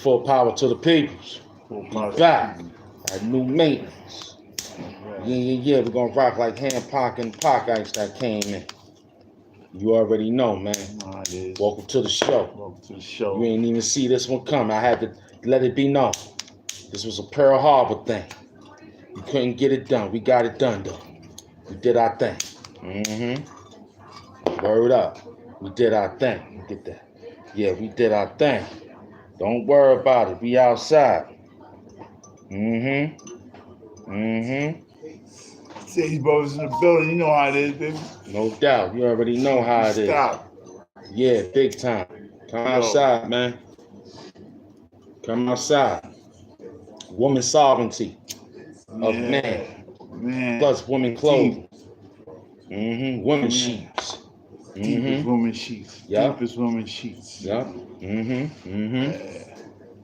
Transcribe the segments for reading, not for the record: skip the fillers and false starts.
Full power to the peoples. Full We power to back the people. at new maintenance. Right. Yeah. We're gonna rock like Hand Pac and Pac Ice that came in. You already know, man. Nah, it is. Welcome to the show. Welcome to the show. You ain't even see this one coming. I had to let it be known. This was a Pearl Harbor thing. We couldn't get it done. We got it done though. We did our thing. Word up. We did our thing. Get that. Yeah, we did our thing. Don't worry about it. We outside. Sage Brothers in the building. You know how it is, baby. No doubt. You already know how it is. Stop. Yeah, big time. Come outside, man. Come outside. Woman sovereignty of man. Plus woman clothing. Women sheets. Deepest woman sheets. Yep. Deepest woman sheets. Yep.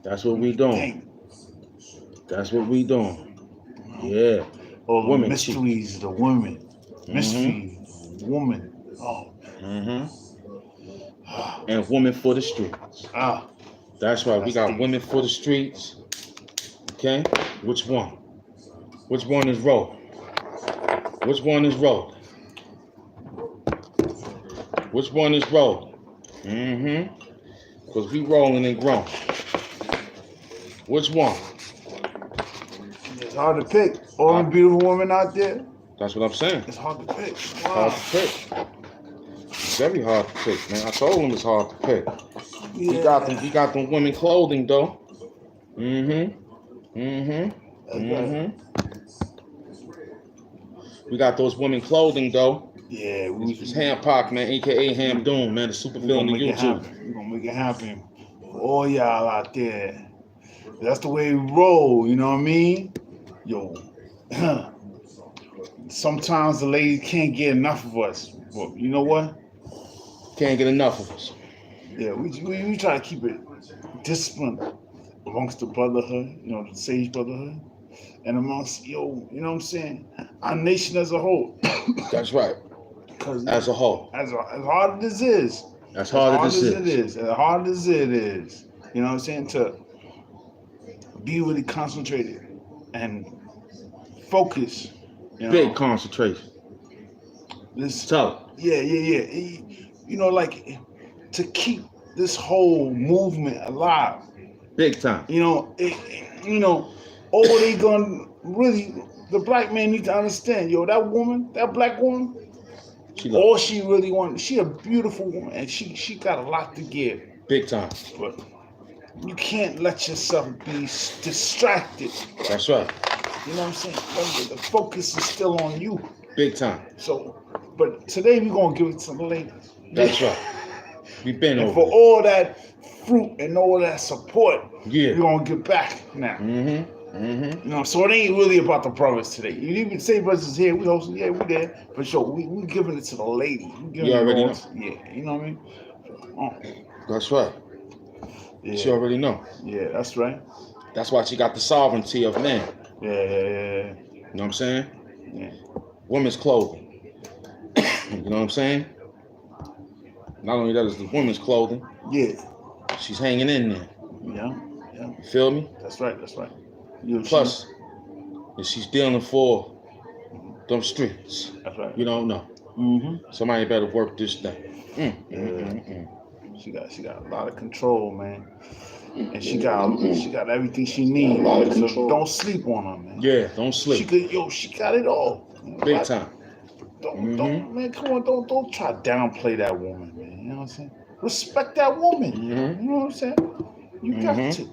That's what we doing. Dang. That's what we doing. Yeah. All the Women mysteries of the women. Mystery woman. Oh. And women for the streets. That's right. We got deep. Women for the streets. Okay. Which one? Which one is rolling? Which one is rolling? Which one is rolling? Because we rolling and growing. Which one? It's hard to pick. All the beautiful women out there. That's what I'm saying. It's hard to pick. Hard to pick. It's very hard to pick, man. I told him it's hard to pick. Yeah. We got them women clothing though. We got those women clothing though. Yeah, It's Ham Pac, man, aka Ham Doom, man, the super villain of YouTube. We're gonna make it happen for all y'all out there. That's the way we roll, you know what I mean? Yo. Sometimes the ladies can't get enough of us. But you know what? Can't get enough of us. Yeah, we try to keep it disciplined amongst the brotherhood, you know, the Sage Brotherhood, and amongst, you know what I'm saying? Our nation as a whole. That's right. As a whole. As hard as it is. As hard as it is. As hard as it is. You know what I'm saying? To be really concentrated and focus. You know? Big concentration. This tough. Yeah. You know, like to keep this whole movement alive. Big time. You know, all they gonna really, the black man need to understand, yo, that woman, that black woman, all she really wants, she a beautiful woman, and she got a lot to give. Big time. But you can't let yourself be distracted. That's right. You know what I'm saying? Remember, the focus is still on you. Big time. So, but today we're gonna give it to the ladies. That's right. We've been over. For all that fruit and all that support, we're gonna get back now. You know, so it ain't really about the brothers today. You even say brothers is here, we hosting, yeah, we there. But sure, we giving it to the lady. You already know. Yeah, you know what I mean? That's right. Yeah. She already know. Yeah, that's right. That's why she got the sovereignty of man. Yeah. You know what I'm saying? Yeah. Women's clothing. You know what I'm saying? Not only that is the women's clothing. Yeah. She's hanging in there. Yeah. You feel me? That's right. Plus, and she's dealing for them streets. That's right. You don't know. Somebody better work this thing. She got a lot of control, man. And she got everything she needs. So don't sleep on her, man. Yeah, don't sleep. She got it all. Big time. Don't, man, come on, don't try to downplay that woman, man. You know what I'm saying? Respect that woman. You know what I'm saying? You got to.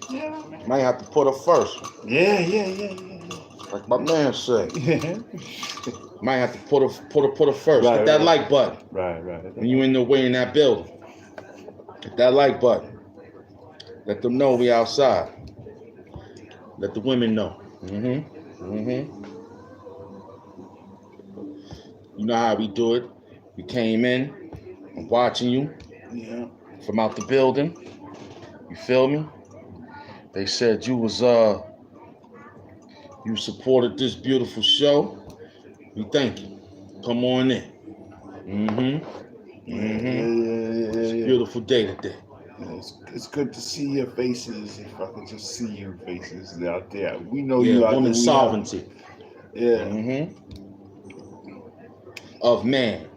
Yeah, man. Might have to put her first. Yeah. Like my man said. Yeah. Might have to put her first. Right, Hit that like button. Right. When you in the way in that building. Hit that like button. Let them know we outside. Let the women know. You know how we do it. We came in. I'm watching you. Yeah. From out the building. You feel me? They said you was you supported this beautiful show. We thank you. Come on in. It's a beautiful day today. it's good to see your faces. If I could just see your faces out there, we know Yeah, you out woman there. sovereignty. Yeah. Of man.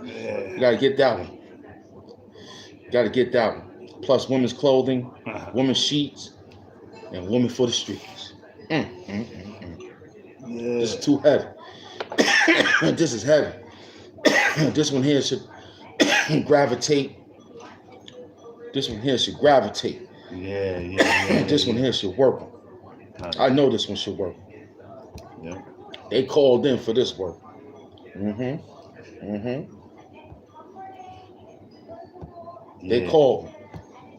Yeah. You gotta get that one. Gotta get that one. Plus women's clothing, women's sheets, and women for the streets. Yeah. This is too heavy. This is heavy. This one here should gravitate. This one here should gravitate. Yeah. This one here should work. I know this one should work. Yeah. They called in for this work. They called me.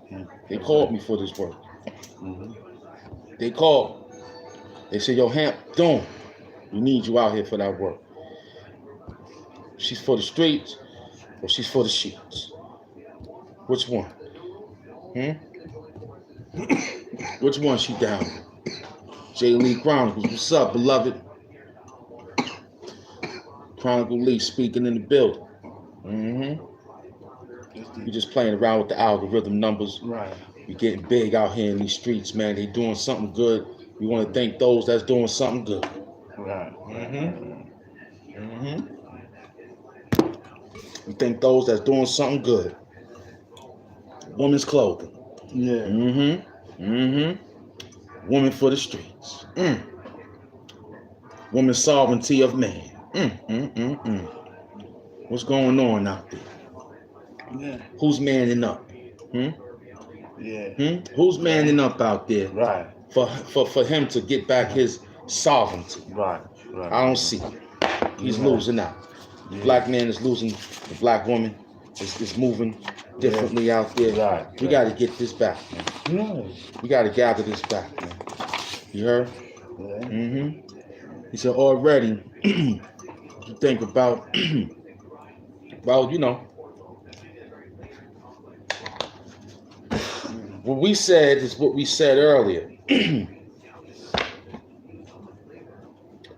Yeah. They called me for this work. They called. They said, yo, Hamp, Doom, we need you out here for that work. She's for the streets or she's for the sheets. Which one? Which one she down with? J. Lee Chronicles, what's up, beloved? Chronicle Lee speaking in the building. We just playing around with the algorithm numbers. Right. We getting big out here in these streets, man. They doing something good. We want to thank those that's doing something good. Right. We thank those that's doing something good. Women's clothing. Yeah. Women for the streets. Women's sovereignty of man. What's going on out there? Yeah. Who's manning up? Yeah. Who's manning up out there? Right. For him to get back his sovereignty. Right. I don't see it. He's Yeah. losing out. The black man is losing. The black woman is moving differently out there. Right. We got to get this back, man. Yeah. We got to gather this back, man. You heard? Yeah. He said already. You think about, well, you know, what we said is what we said earlier.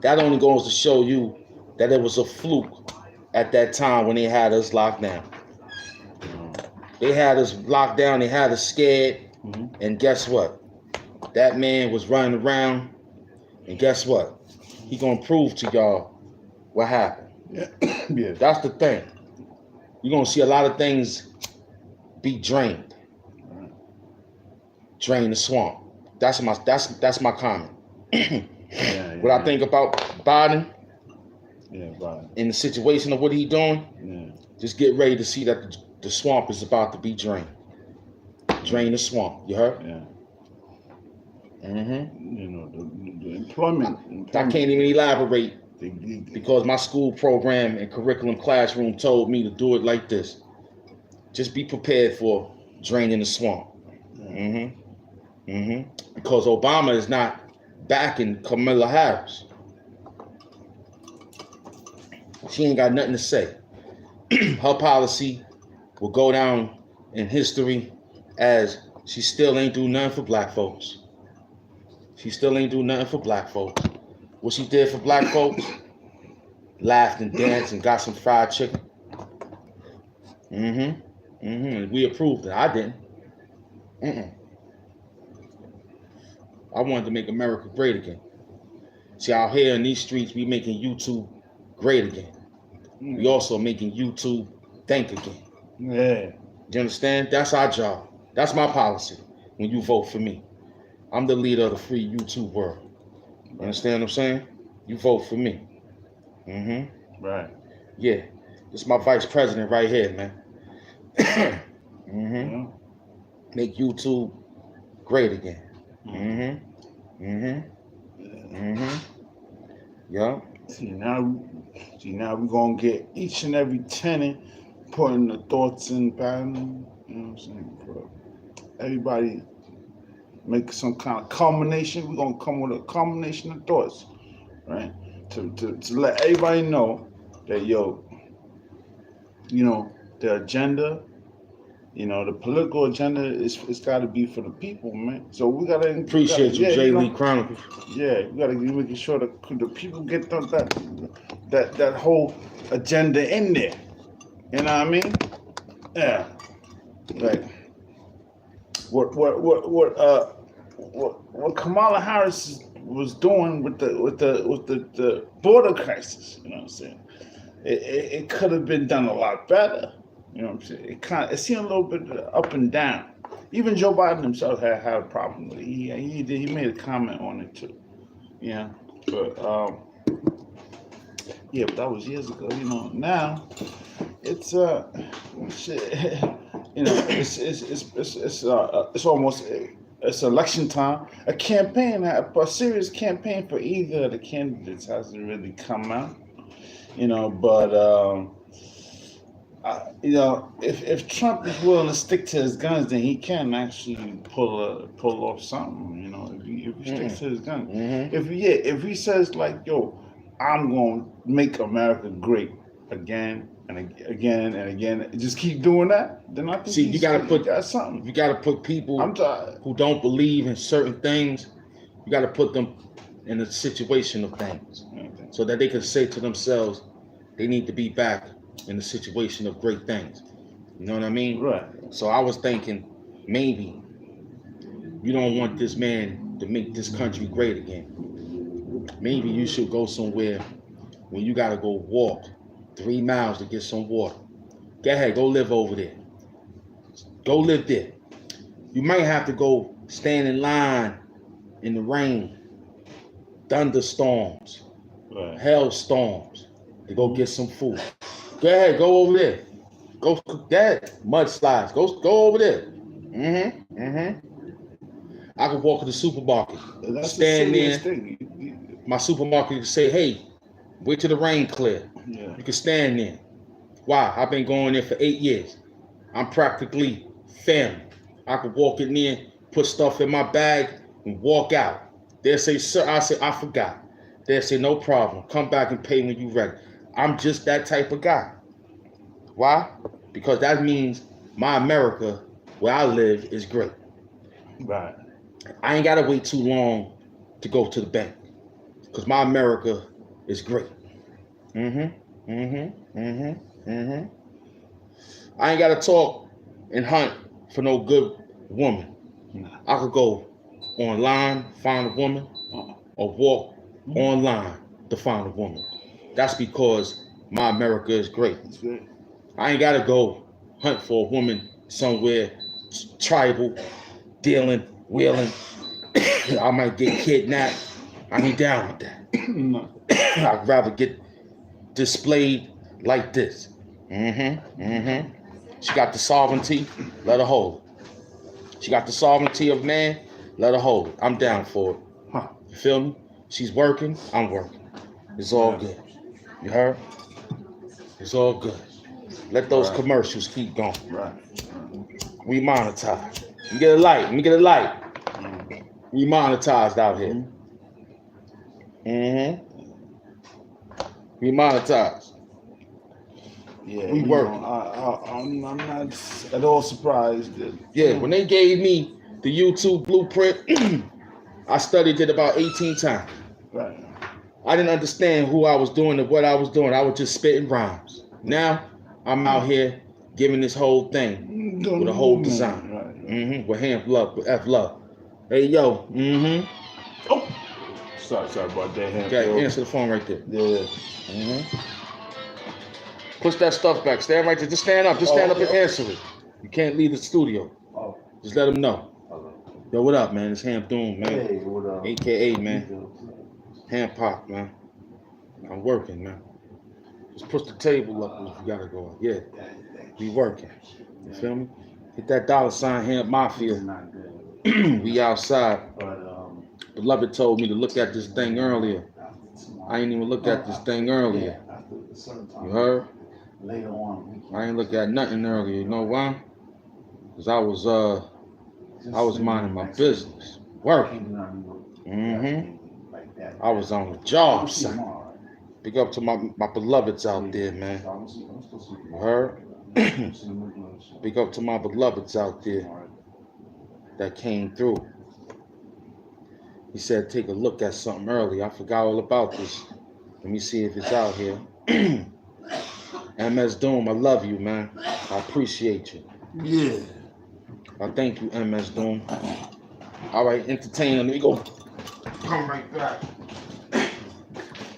That only goes to show you that it was a fluke at that time when they had us locked down. They had us locked down, they had us scared, and guess what? That man was running around, and guess what? He gonna prove to y'all what happened. Yeah. That's the thing. You're gonna see a lot of things be drained. Drain the swamp. That's my comment. What I think about Biden in the situation of what he doing, just get ready to see that the swamp is about to be drained. Drain the swamp. You heard? Yeah. You know, the employment. I can't even elaborate because my school program and curriculum classroom told me to do it like this. Just be prepared for draining the swamp. Because Obama is not backing Kamala Harris. She ain't got nothing to say. Her policy will go down in history as she still ain't do nothing for black folks. She still ain't do nothing for black folks. What she did for black folks, laughed and danced and got some fried chicken. We approved it. I didn't. I wanted to make America great again. See, out here in these streets, we making YouTube great again. We also making YouTube think again. Yeah. You understand? That's our job. That's my policy when you vote for me. I'm the leader of the free YouTube world. You understand what I'm saying? You vote for me. Right. Yeah. This is my vice president right here, man. Make YouTube great again. Yeah. See now we're gonna get each and every tenant putting the thoughts in pattern. You know what I'm saying? Bro? Everybody make some kind of culmination. We're gonna come with a culmination of thoughts, right? To let everybody know that the agenda, the political agenda it's got to be for the people, man. So we gotta Appreciate you, J. Lee Chronicles. Yeah, we gotta be making sure that the people get that whole agenda in there. You know what I mean? Yeah. Like what Kamala Harris was doing with the border crisis. You know what I'm saying? It could have been done a lot better. You know what I'm saying? It seemed a little bit up and down. Even Joe Biden himself had a problem with it. He made a comment on it too. Yeah, but yeah, but that was years ago. You know, now it's shit, you know, it's almost it's election time. A serious campaign for either of the candidates hasn't really come out. You know, but you know, if Trump is willing to stick to his guns, then he can actually pull off something. You know, if he sticks to his guns. If he says like, yo, I'm gonna make America great again and again and again, just keep doing that, then I think you got something. You got to put people who don't believe in certain things. You got to put them in a situation of things, so that they can say to themselves, they need to be back in a situation of great things. You know what I mean? Right. So I was thinking, maybe you don't want this man to make this country great again. Maybe you should go somewhere where you got to go walk 3 miles to get some water. Go ahead, go live over there. Go live there. You might have to go stand in line in the rain, thunderstorms, hailstorms, to go get some food. Go ahead, go over there. Go that mudslides. Go over there. I could walk to the supermarket, stand there. My supermarket could say, "Hey, wait till the rain clear." Yeah. You can stand there. Why? I've been going there for 8 years. I'm practically family. I could walk in there, put stuff in my bag, and walk out. They'll say, "Sir," I say, "I forgot." They'll say, "No problem. Come back and pay when you're ready." I'm just that type of guy. Why? Because that means my America, where I live, is great. Right. I ain't gotta wait too long to go to the bank, because my America is great. I ain't gotta talk and hunt for no good woman. I could go online, find a woman, or walk online to find a woman. That's because my America is great. I ain't gotta go hunt for a woman somewhere tribal, dealing, wheeling. I might get kidnapped. I ain't down with that. I'd rather get displayed like this. She got the sovereignty, let her hold it. She got the sovereignty of man, let her hold it. I'm down for it. You feel me? She's working, I'm working. It's all good. You heard? It's all good. Let those commercials keep going. Right. We monetize. We get a light. Let me get a light. We monetized out here. We monetized. Yeah, we work. I'm not at all surprised that. When they gave me the YouTube blueprint, I studied it about 18 times. Right. I didn't understand who I was doing and what I was doing. I was just spitting rhymes. Now I'm out here giving this whole thing with a whole design. Right. With hand love, with F love. Hey yo. Oh. Sorry about that. Okay, answer the phone right there. Yeah. Push that stuff back. Stand right there. Just stand up. Just stand up and answer it. You can't leave the studio. Just let them know. Yo, what up, man? It's Ham Doom, man. Hey, what up? AKA, man. Ham Pop, man. I'm working, man. Just push the table up if you gotta go. Yeah. We working. You feel me? Hit that $ Ham Mafia. We outside. Beloved told me to look at this thing earlier. I ain't even look at this thing earlier. You heard? I ain't look at nothing earlier. You know why? Because I was minding my business. Working. I was on the job site. Big up to my beloveds out there, man. You heard? Big up to my beloveds out there that came through. He said, take a look at something early. I forgot all about this. Let me see if it's out here. MS Doom, I love you, man. I appreciate you. Yeah. I thank you, MS Doom. All right, entertain them. We go. Come right back.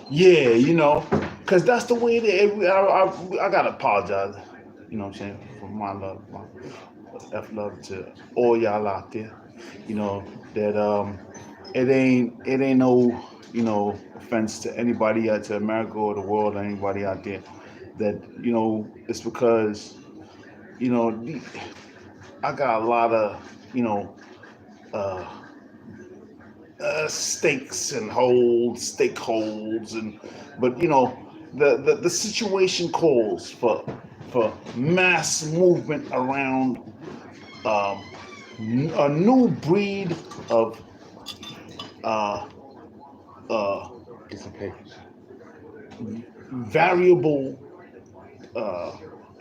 Yeah, you know, because that's the way that I gotta apologize. You know what I'm saying? For my love, my F love to all y'all out there. You know that it ain't no offense to anybody out to America or the world or anybody out there. That it's because I got a lot of uh, stakes and stakeholds, but the situation calls for mass movement around um, a new breed of uh, uh, Get some papers. variable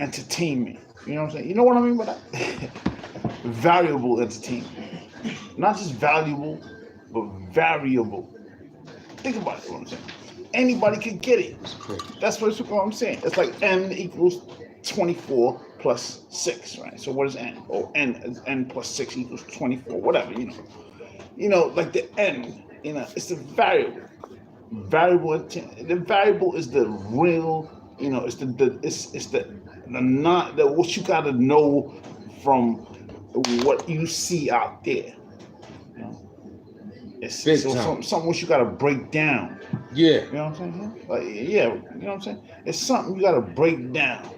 entertainment. You know what I'm saying? You know what I mean by that? Variable entertainment, not just valuable, but variable. Think about it. What I'm saying. Anybody can get it. That's what I'm saying. It's like n equals 24 plus 6, right? So what is n? Oh, n plus 6 equals 24. Whatever, like the n. It's the variable. The variable is the real. It's the not that what you got to know from what you see out there. It's something what you got to break down. Yeah. You know what I'm saying? Like, yeah, you know what I'm saying? It's something you got to break down.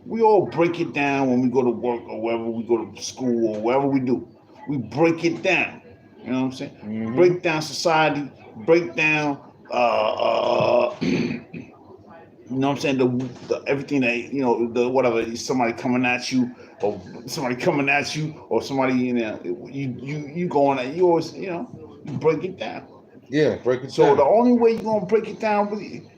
We all break it down when we go to work or wherever we go to school or wherever we do. We break it down. You know what I'm saying? Mm-hmm. Break down society, break down you know what I'm saying? The everything that the whatever somebody coming at you or somebody you going at you always you break it down. Yeah, break it So down. the only way you're gonna break it down,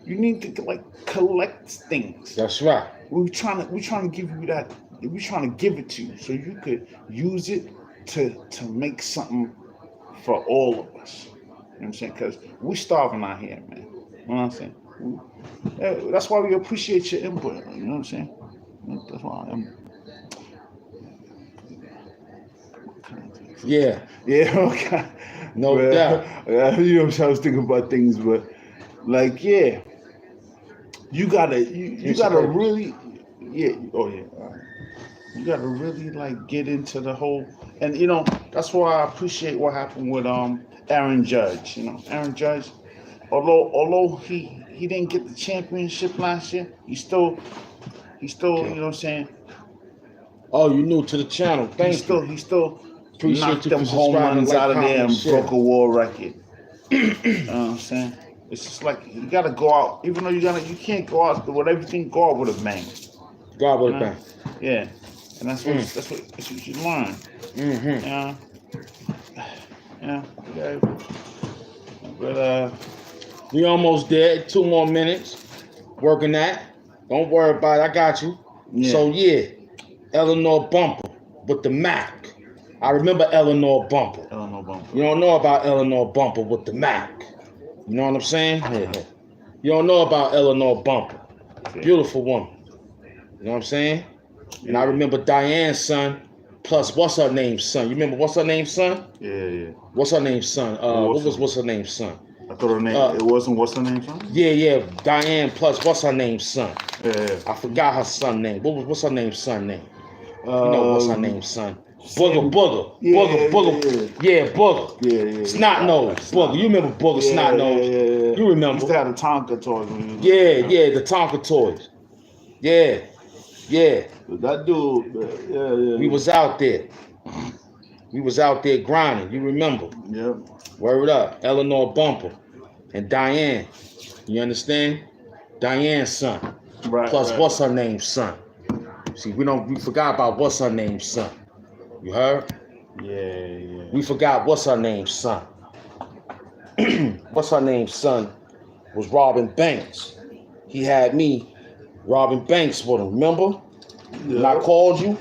you need to like collect things. That's right. We're trying to give you that. We're trying to give it to you so you could use it to make something for all of us. You know what I'm saying? Because we're starving out here, man. You know what I'm saying? That's why we appreciate your input. You know what I'm saying? That's why I'm. Yeah. Yeah. Okay. No doubt. I was thinking about things, but like, yeah, you gotta really, yeah. Oh yeah. You gotta really like get into the whole, and that's why I appreciate what happened with Aaron Judge. Aaron Judge, although he didn't get the championship last year, he still you know what I'm saying. Oh, you new to the channel? Thank you. He still Appreciate knocked you them for home runs subscribing, out of there and share. broke a world record. You know what I'm saying? It's just like you gotta go out, even though you can't go out with everything. Go out with a bang. Go out with a bang. Yeah, and that's what you learn. Mm-hmm. Yeah. But we almost there. 2 more minutes. Working that. Don't worry about it. I got you. yeah. So yeah, Eleanor Bumper with the Mac. I remember Eleanor Bumper. You don't know about Eleanor Bumper with the Mac. You know what I'm saying? Yeah. You don't know about Eleanor Bumper. Beautiful woman. You know what I'm saying? And I remember Diane's son, plus what's her name's son. You remember what's her name's son? Yeah. What's her name's son? What's her name's son? I thought her name. It wasn't what's her name's son. Yeah. Diane plus what's her name's son? Yeah. I forgot her son name. What's her name's son name? What's her name's son? Booger. Yeah. Yeah, Booger. Yeah. Snot nose. Booger. You remember Booger Snot nose? Yeah. You remember? Used to have the Tonka toys. Yeah, the Tonka toys. Yeah. That dude. Yeah. We was out there. We was out there grinding. You remember? Yeah. Word up. Eleanor Bumper and Diane. You understand? Diane's son. Right. Plus what's her name's son? See, we forgot about what's her name's son. You heard? Yeah. We forgot what's her name's son. What's her name's son was Robin Banks. He had me robbing banks with him, remember? Yeah. And I called you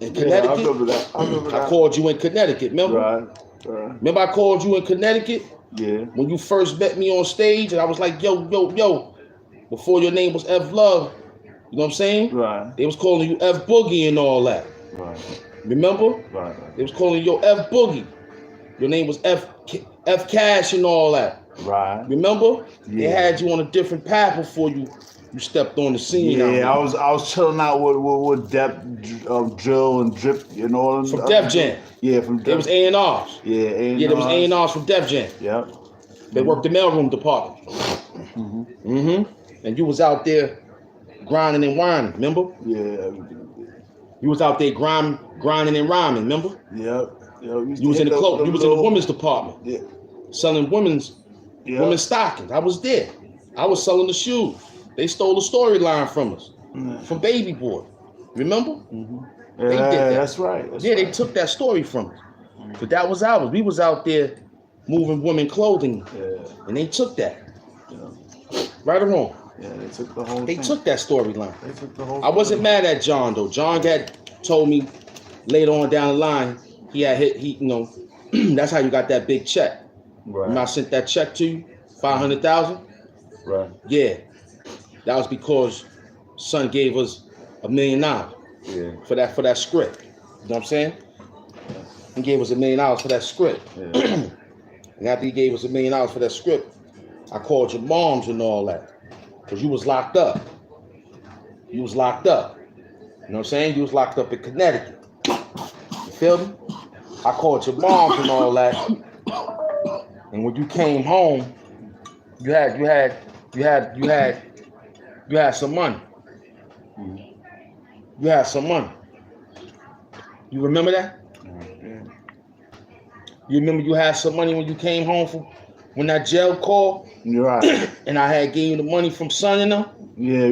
in Connecticut. I remember that. I called you in Connecticut, remember? Right. Remember I called you in Connecticut? Yeah. When you first met me on stage and I was like, yo, before your name was F Love, you know what I'm saying? Right. They was calling you F Boogie and all that. Right. Remember? Right. They was calling you F Boogie. Your name was F Cash and all that. Right. Remember? They Yeah. had you on a different path before you stepped on the scene. Yeah, I was chilling out with Dep, Drill and Drip and all. From Def Jam. Yeah, from Def. There was A&Rs. Yeah, A&Rs. Yeah, there was A&Rs from Def Jam. Yep. They worked the mailroom department. And you was out there grinding and whining, remember? Yeah. You was out there grinding and rhyming, remember? Yep. You was in the clothes. You was in the women's department. Yeah. Selling women's stockings. I was there. I was selling the shoes. They stole the storyline from us, from Baby Boy. Remember? Yeah, They did that. That's right. They took that story from us. But that was ours. We was out there moving women clothing, and they took that. Yeah. Right or wrong? Yeah, they took the whole They thing. took that storyline. They took the whole I wasn't mad at John though. John had told me later on down the line he that's how you got that big check. Right. Remember I sent that check to you, 500,000. Right. Yeah, that was because son gave us $1 million for that script. You know what I'm saying? He gave us $1 million for that script. Yeah. And after he gave us $1 million for that script, I called your moms and all that. Because you was locked up. You was locked up. You know what I'm saying? You was locked up in Connecticut. You feel me? I called your moms and all that. And when you came home, you had some money. You had some money. You remember that? Yeah. You remember you had some money when you came home from when that jail called? You're right. And I had gave you the money from Son and them? Yeah.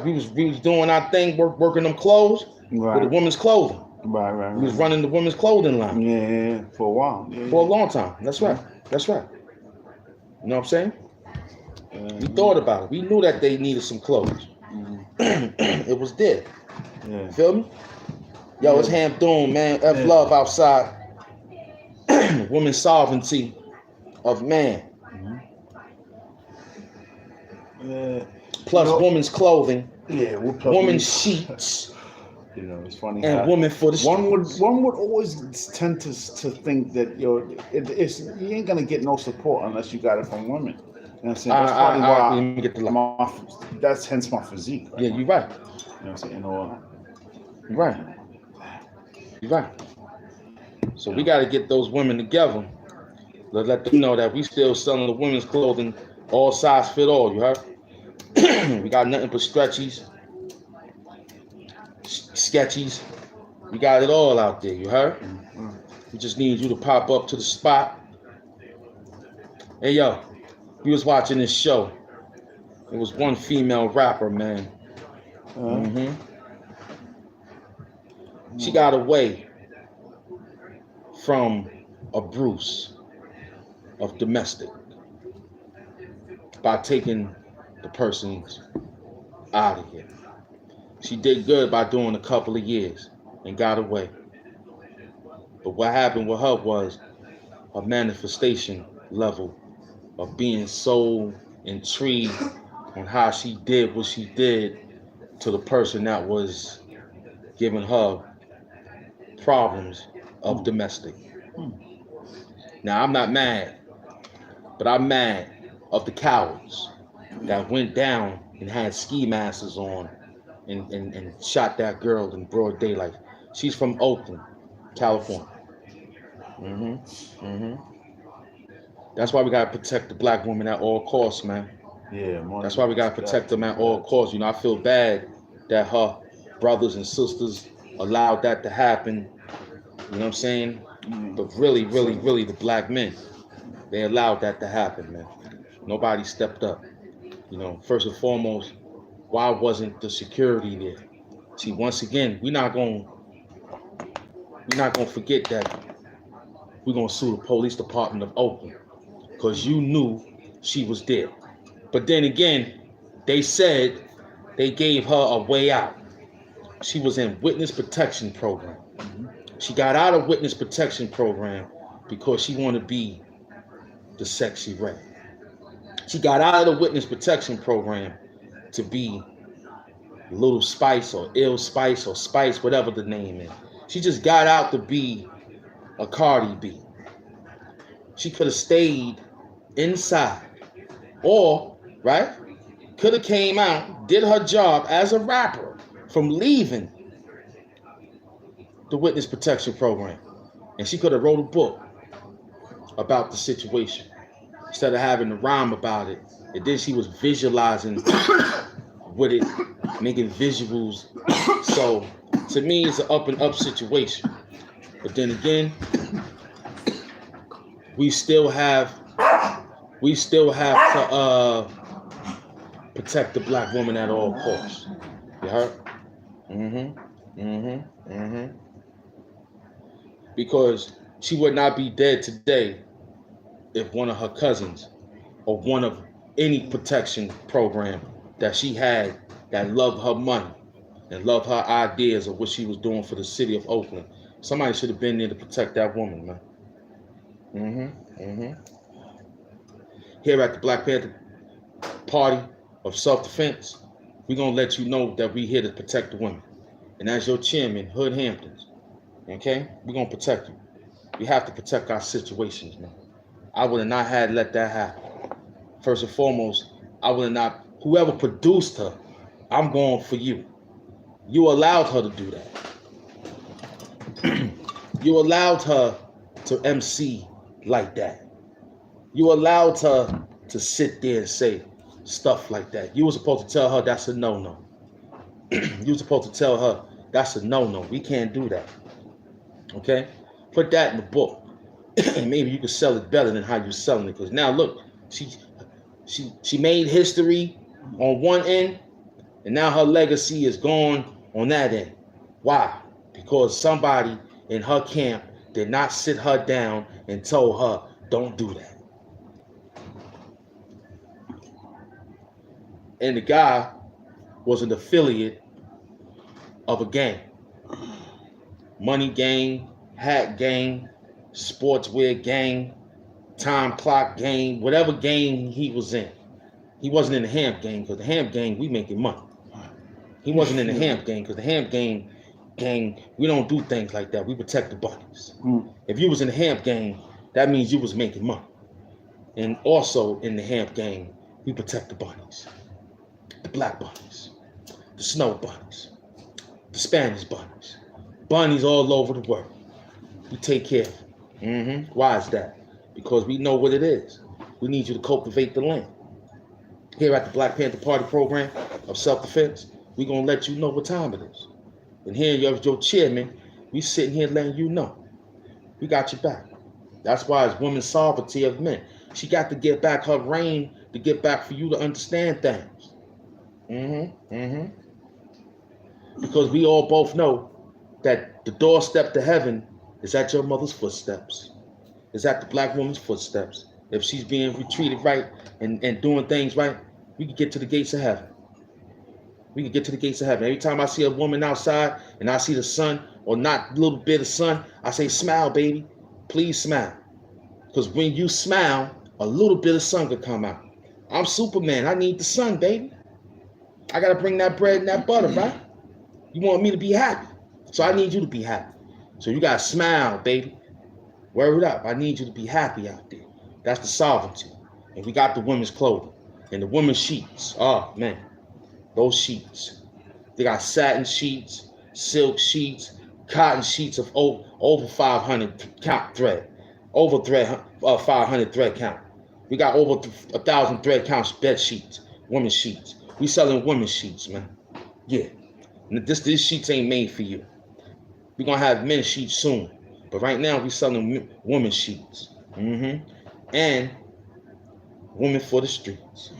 We was doing our thing, working them clothes with the women's clothing. Right. We was running the women's clothing line. Yeah, for a while. Yeah. For a long time. That's right. You know what I'm saying? We thought about it. We knew that they needed some clothes. It was there. Yeah. Feel me? Yo, it's Ham Doom, man. F love outside. Women's sovereignty of man. Yeah. Plus women's clothing. Yeah. Women's sheets. It's funny. And women for the streets. One would always tend to think that you ain't gonna get no support unless you got it from women. You know what I'm saying? That's probably why. Let me get the line. That's hence my physique. Right? Yeah, you're right. You know what I'm saying? You're right. You're right. So we got to get those women together. Let them know that we still selling the women's clothing, all size fit all. You heard? We got nothing but stretchies, sketchies. We got it all out there. You heard? We just need you to pop up to the spot. Hey yo, we was watching this show. It was one female rapper, man. She got away from a Bruce of domestic by taking the persons out of here. She did good by doing a couple of years and got away. But what happened with her was a manifestation level of being so intrigued on how she did what she did to the person that was giving her problems of domestic. Now, I'm not mad, but I'm mad of the cowards that went down and had ski masks on and shot that girl in broad daylight. She's from Oakland, California. That's why we gotta protect the black woman at all costs, man. Yeah, that's why we gotta protect them at all costs. You know, I feel bad that her brothers and sisters allowed that to happen. You know what I'm saying? But really, the black men, they allowed that to happen, man. Nobody stepped up. You know, first and foremost, why wasn't the security there? See, once again, we're not gonna forget that we're gonna sue the police department of Oakland because you knew she was there. But then again, they said they gave her a way out. She was in witness protection program. She got out of witness protection program because she wanted to be the sexy red. She got out of the witness protection program to be Little Spice or Ill Spice or Spice, whatever the name is. She just got out to be a Cardi B. She could have stayed inside, or right, could have came out, did her job as a rapper from leaving the witness protection program, and she could have wrote a book about the situation instead of having to rhyme about it. And then she was visualizing with it, making visuals. So to me, it's an up and up situation. But then again, we still have to protect the black woman at all costs. You heard? Because she would not be dead today if one of her cousins or one of any protection program that she had that loved her money and loved her ideas of what she was doing for the city of Oakland. Somebody should have been there to protect that woman, man. Here at the Black Panther Party of Self-Defense, we're going to let you know that we're here to protect the women. And as your chairman, Hood Hamptons, okay, we're going to protect you. We have to protect our situations, man. I would have not had let that happen. First and foremost, I would have not, whoever produced her, I'm going for you. You allowed her to do that. You allowed her to MC like that. You allowed her to sit there and say stuff like that. You were supposed to tell her that's a no-no. You were supposed to tell her that's a no-no. We can't do that. Okay? Put that in the book. And maybe you can sell it better than how you're selling it. Because now look, she made history on one end, and now her legacy is gone on that end. Why? Because somebody in her camp did not sit her down and told her, don't do that. And the guy was an affiliate of a gang. Money gang, hat gang, sportswear gang, time clock gang, whatever gang he was in. He wasn't in the Hamp gang, because the Hamp gang, we making money. He wasn't in the Hamp gang, because the Hamp gang, we don't do things like that. We protect the bunnies. If you was in the Hamp gang, that means you was making money. And also in the Hamp gang, we protect the bunnies. The black bunnies, the snow bunnies, the Spanish bunnies, bunnies all over the world. We take care of them. Why is that? Because we know what it is. We need you to cultivate the land. Here at the Black Panther Party program of self-defense, we're going to let you know what time it is. And here, your chairman, we sitting here letting you know. We got your back. That's why it's women's sovereignty of men. She got to get back her reign to get back for you to understand things. Because we all both know that the doorstep to heaven is at your mother's footsteps. It's at the black woman's footsteps. If she's being retreated right and doing things right, we can get to the gates of heaven. We can get to the gates of heaven. Every time I see a woman outside and I see the sun or not a little bit of sun, I say, smile, baby. Please smile. Because when you smile, a little bit of sun could come out. I'm Superman. I need the sun, baby. I got to bring that bread and that butter, right? You want me to be happy. So I need you to be happy. So you got to smile, baby. Word up. I need you to be happy out there. That's the sovereignty. And we got the women's clothing and the women's sheets. Oh, man. Those sheets. They got satin sheets, silk sheets, cotton sheets of over 500 count thread. Over 500 thread count. We got over 1,000 thread count bed sheets, women's sheets. We selling women's sheets, man. Yeah. This sheets ain't made for you. We're going to have men's sheets soon. But right now, we selling women's sheets. And women for the streets.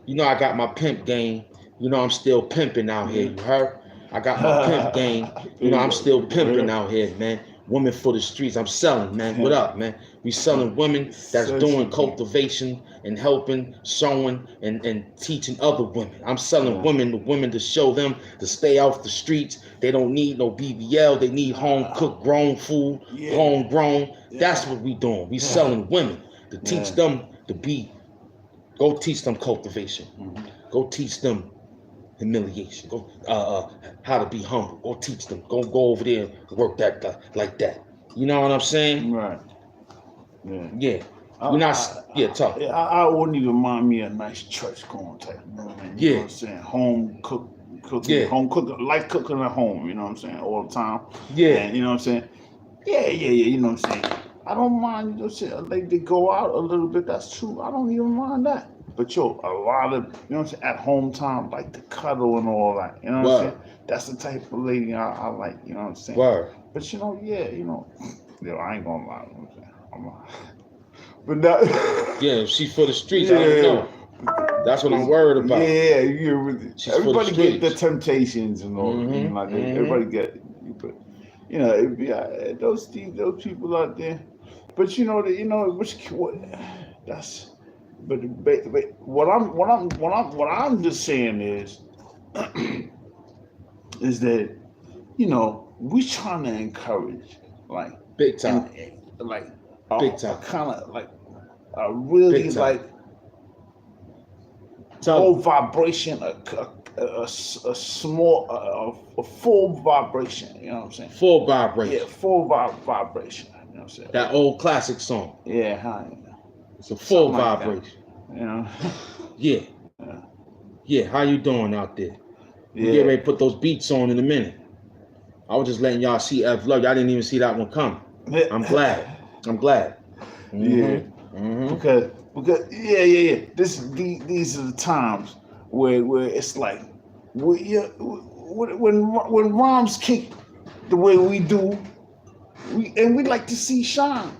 You know, I got my pimp game. You know, I'm still pimping out here. You heard? I got my pimp game. You know, I'm still pimping out here, man. Women for the streets. I'm selling, man. What up, man? We selling women that's doing cultivation and helping, showing, and teaching other women. I'm selling women to show them to stay off the streets. They don't need no BBL. They need home-cooked, grown food, homegrown. That's what we doing. We selling women to teach them to be, go teach them cultivation. Go teach them humiliation. Go how to be humble. Go teach them. Go over there and work that like that. You know what I'm saying? Right. Yeah. Yeah. We're not. Talk. I wouldn't even mind me a nice church going type movement. You know what I'm saying? Home cooking, home cooking, like cooking at home. You know what I'm saying? All the time. Yeah. And you know what I'm saying? Yeah. You know what I'm saying? I don't mind. You know what I'm saying? Like they go out a little bit. That's true. I don't even mind that. But a lot of, you know what I'm saying, at home time, like the cuddle and all that. You know what I'm saying? That's the type of lady I like. You know what I'm saying? Word. But I ain't gonna lie. You know what I'm saying? But that, yeah, she's for the streets. I don't know. That's what I'm worried about. Yeah, really, everybody get the temptations and all. Mm-hmm, Like everybody get it. But those people out there. But that's. But what I'm just saying is that we trying to encourage like big time, big time, kind of like a really like low vibration, a small, a full vibration. You know what I'm saying? Full vibration. Yeah, full vibration. You know what I'm saying? That old classic song. Yeah, huh? It's a full vibration. Yeah. Yeah. How you doing out there? Yeah. We get ready to put those beats on in a minute. I was just letting y'all see F Love. Y'all didn't even see that one coming. I'm glad. Mm-hmm. Yeah. Mm-hmm. Because yeah. These are the times where it's like when rhymes kick the way we do, we like to see shine.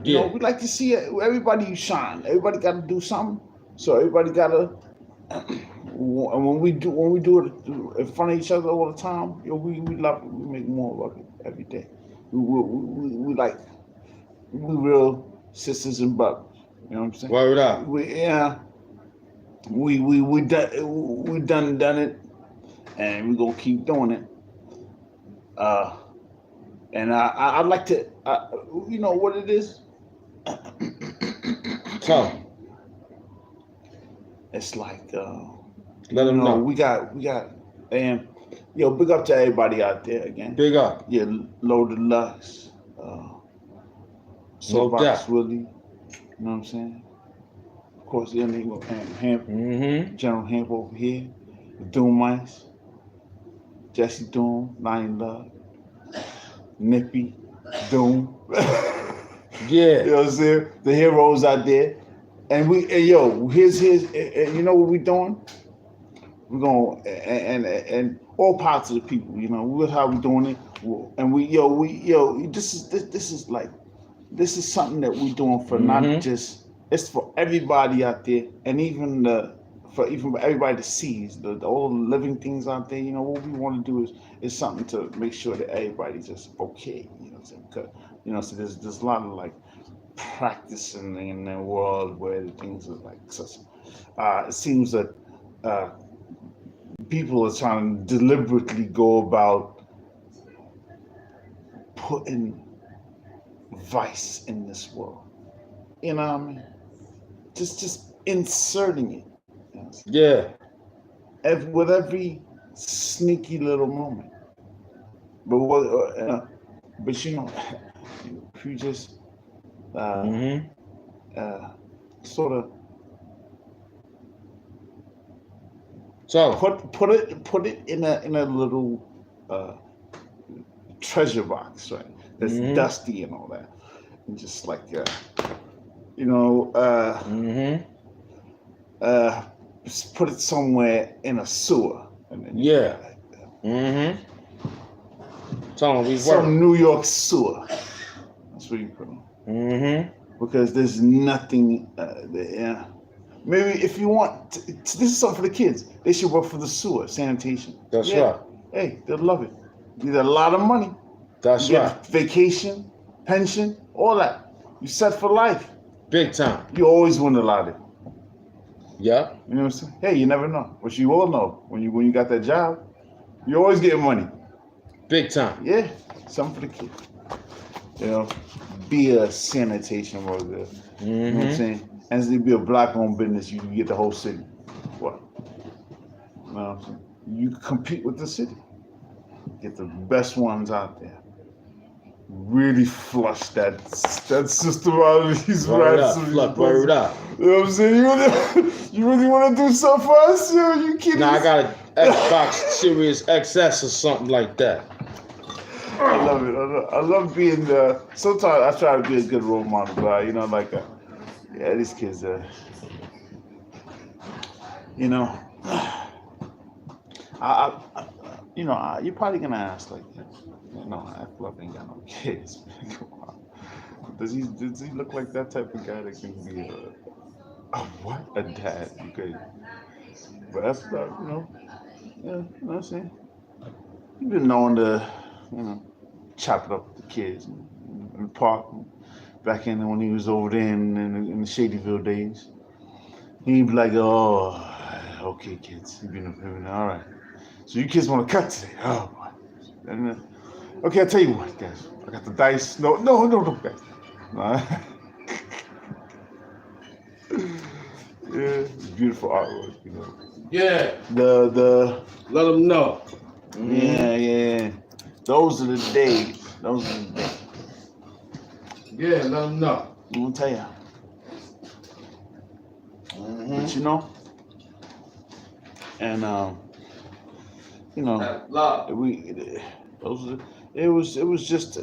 You know, we like to see everybody shine. Everybody got to do something. So everybody got to. And when we do it in front of each other all the time, we love it. We make more of it every day. We real sisters and brothers. You know what I'm saying? Word up. We done it, and we gonna keep doing it. And I'd like to, you know what it is? Tell them. It's like, let them know. We got, and big up to everybody out there again. Big up. Yeah, Low Deluxe, Soapbox Willie. You know what I'm saying? Of course, the name General Hamp over here, Doom Mice, Jesse Doom, Lion Love, Nippy, Doom. Yeah. You know what I'm saying? The heroes out there. And here's you know what we're doing? We're going and all parts of the people, with how we're doing it. And this is something that we're doing for not just, it's for everybody out there, and even for everybody to see all the living things out there. What we want to do is something to make sure that everybody's just okay. You know what I'm saying? Because, so there's a lot of like practicing in the world where things are like such. It seems that people are trying to deliberately go about putting vice in this world. You know what I mean? Just inserting it. Yeah. With every sneaky little moment. But if you just sort of put it in a little treasure box, right? That's dusty and all that, and just like just put it somewhere in a sewer. And then some New York sewer. That's where you put them. Because there's nothing there. Maybe if you want, this is something for the kids. They should work for the sewer, sanitation. That's right. Hey, they'll love it. You get a lot of money. That's right. Vacation, pension, all that. You set for life. Big time. You always win a lot of it. Yeah. You know what I'm saying? Hey, you never know. But you all know when you got that job, you always get money. Big time. Yeah, something for the kids. Be a sanitation worker. You know what I'm saying? And to be a black-owned business, you get the whole city. What? You know what I'm saying? you compete with the city. Get the best ones out there. Really flush that system out of these Word rats. up, word up. You know what I'm saying? You really want to do something for us? You kidding? Now I got an Xbox Series XS or something like that. I love it. I love being the. Sometimes I try to be a good role model, but yeah, these kids. You know, you're probably gonna ask like, no, I ain't got no kids. Come on. Does he look like that type of guy that can be a dad? Okay, but that's not, yeah, you know what I'm saying. You've been known to, chop it up with the kids in the park back in when he was over there in the Shadyville days. He'd be like, oh, okay, kids, you've been all right. So you kids want to cut today? Oh, boy. And, okay, I'll tell you what, guys. I got the dice. No, guys. Yeah, it's beautiful artwork, Yeah. The Let them know. Yeah. Those are the days. Yeah, let them know. I'm gonna tell you. But and it was just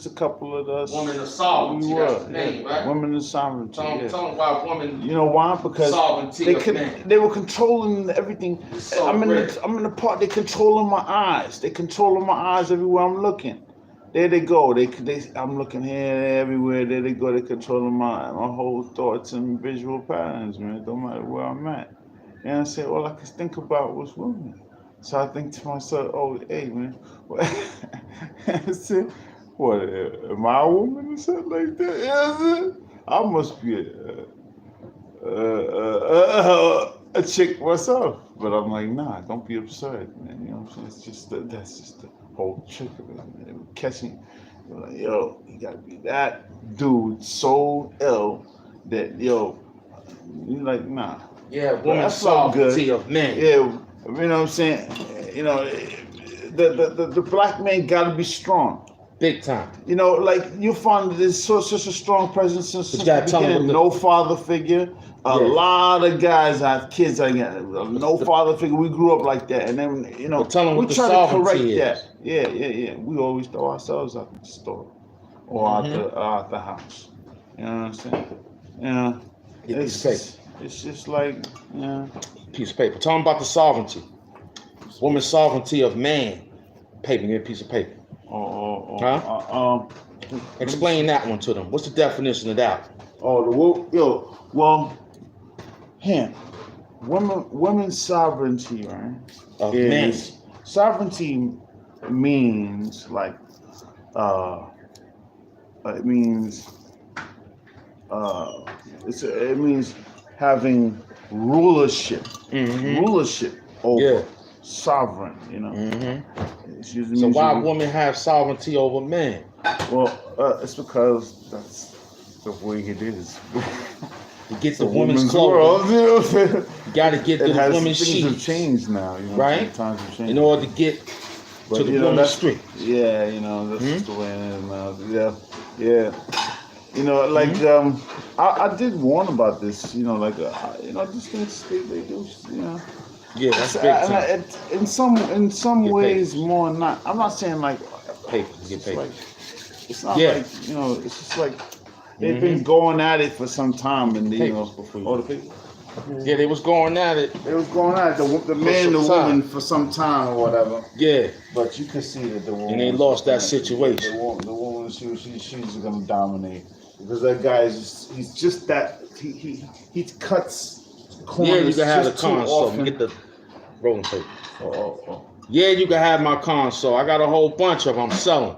a couple of us. Woman of sovereignty. We That's were, the name, right? Women of sovereignty. Tell them about woman. You know why? Because sovereignty they were controlling everything. So I'm in the park. They're controlling my eyes. They're controlling my eyes everywhere I'm looking. There they go. I'm looking here, everywhere. There they go. They're controlling my whole thoughts and visual patterns, man. It don't matter where I'm at. And I said, all I could think about was women. So I think to myself, oh, hey, man. I said, what, am I a woman or something like that? You know what I'm saying? I must be a chick myself. But I'm like, nah, don't be absurd, man. You know what I'm saying? That's just the whole trick of it, man. Catching, like, yo, you gotta be that dude so ill that, yo, you like, nah. Yeah, woman sovereignty of men. Yeah, you know what I'm saying? The black man gotta be strong. Big time. Like you find there's such a strong presence since the beginning. No father figure. A lot of guys have kids like that. No father figure. We grew up like that, and then we try to correct that. Yeah. We always throw ourselves out the store or out the house. You know what I'm saying? Yeah. It's just like, Piece of paper. Tell them about the sovereignty. Woman's sovereignty of man. Paper. Give me a piece of paper. Explain that one to them. What's the definition of that? Women's sovereignty, right? Of men. Sovereignty means like, it means having rulership. Rulership over sovereign, So why women have sovereignty over men? Well, it's because that's the way it is. To get the women's clothes, you got to get the women's sheets. Things have changed now, right? Times have changed. In order to get to the women's street. Yeah, that's just the way it is now. Yeah. I did warn about this. These things they do. Yeah, that's big time. In some ways, more than not. I'm not saying like paper. Get paper. It's not like it's just like they've been going at it for some time, and the paper. Yeah, they was going at it. They was going at it. The man, the woman, for some time or whatever. Yeah. But you can see that the woman. And they lost that situation. The woman, she's gonna dominate because that guy he's just that he cuts. Corners. Yeah, you can have the console. You get the rolling paper. Yeah, you can have my console. I got a whole bunch of them. I'm selling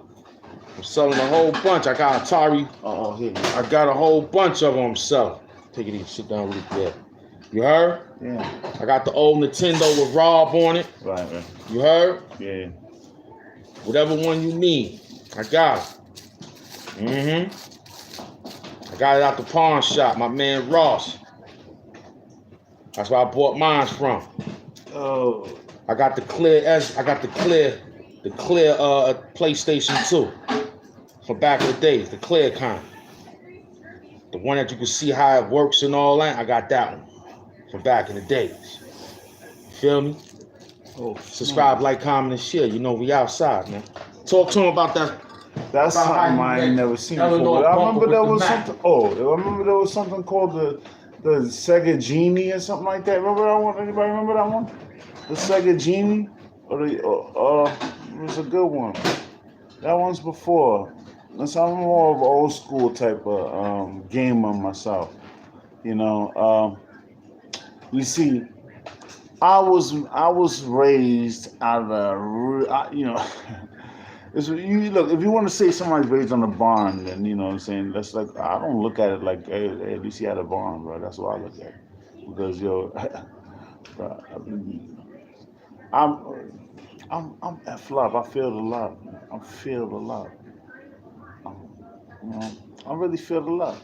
a whole bunch. I got Atari. Here. I got a whole bunch of them. I'm selling. Take it easy. Sit down really good. You heard? Yeah. I got the old Nintendo with Rob on it. Right. You heard? Yeah. Whatever one you need, I got it. I got it out the pawn shop. My man Ross. That's where I bought mine from. Oh. I got the clear PlayStation 2 from back in the days, the clear kind. The one that you can see how it works and all that. I got that one from back in the days. You feel me? Oh, subscribe, like, comment, and share. You know we outside, man. Talk to him about that. That's about something I ain't never seen before. But I remember there was something. Oh, I remember there was something called the Sega Genie or something like that. Remember that one? Anybody remember that one? The Sega Genie, or the it was a good one. That one's before. I'm more of an old school type of gamer myself. You know, you see, I was raised out of you know. You look, if you want to say somebody's raised on a barn, then you know what I'm saying. That's like, I don't look at it like, hey, at least he had a barn, bro. That's what I look at, because yo, bro, I'm F-Love. I feel the love, man. I feel the love. You know, I really feel the love.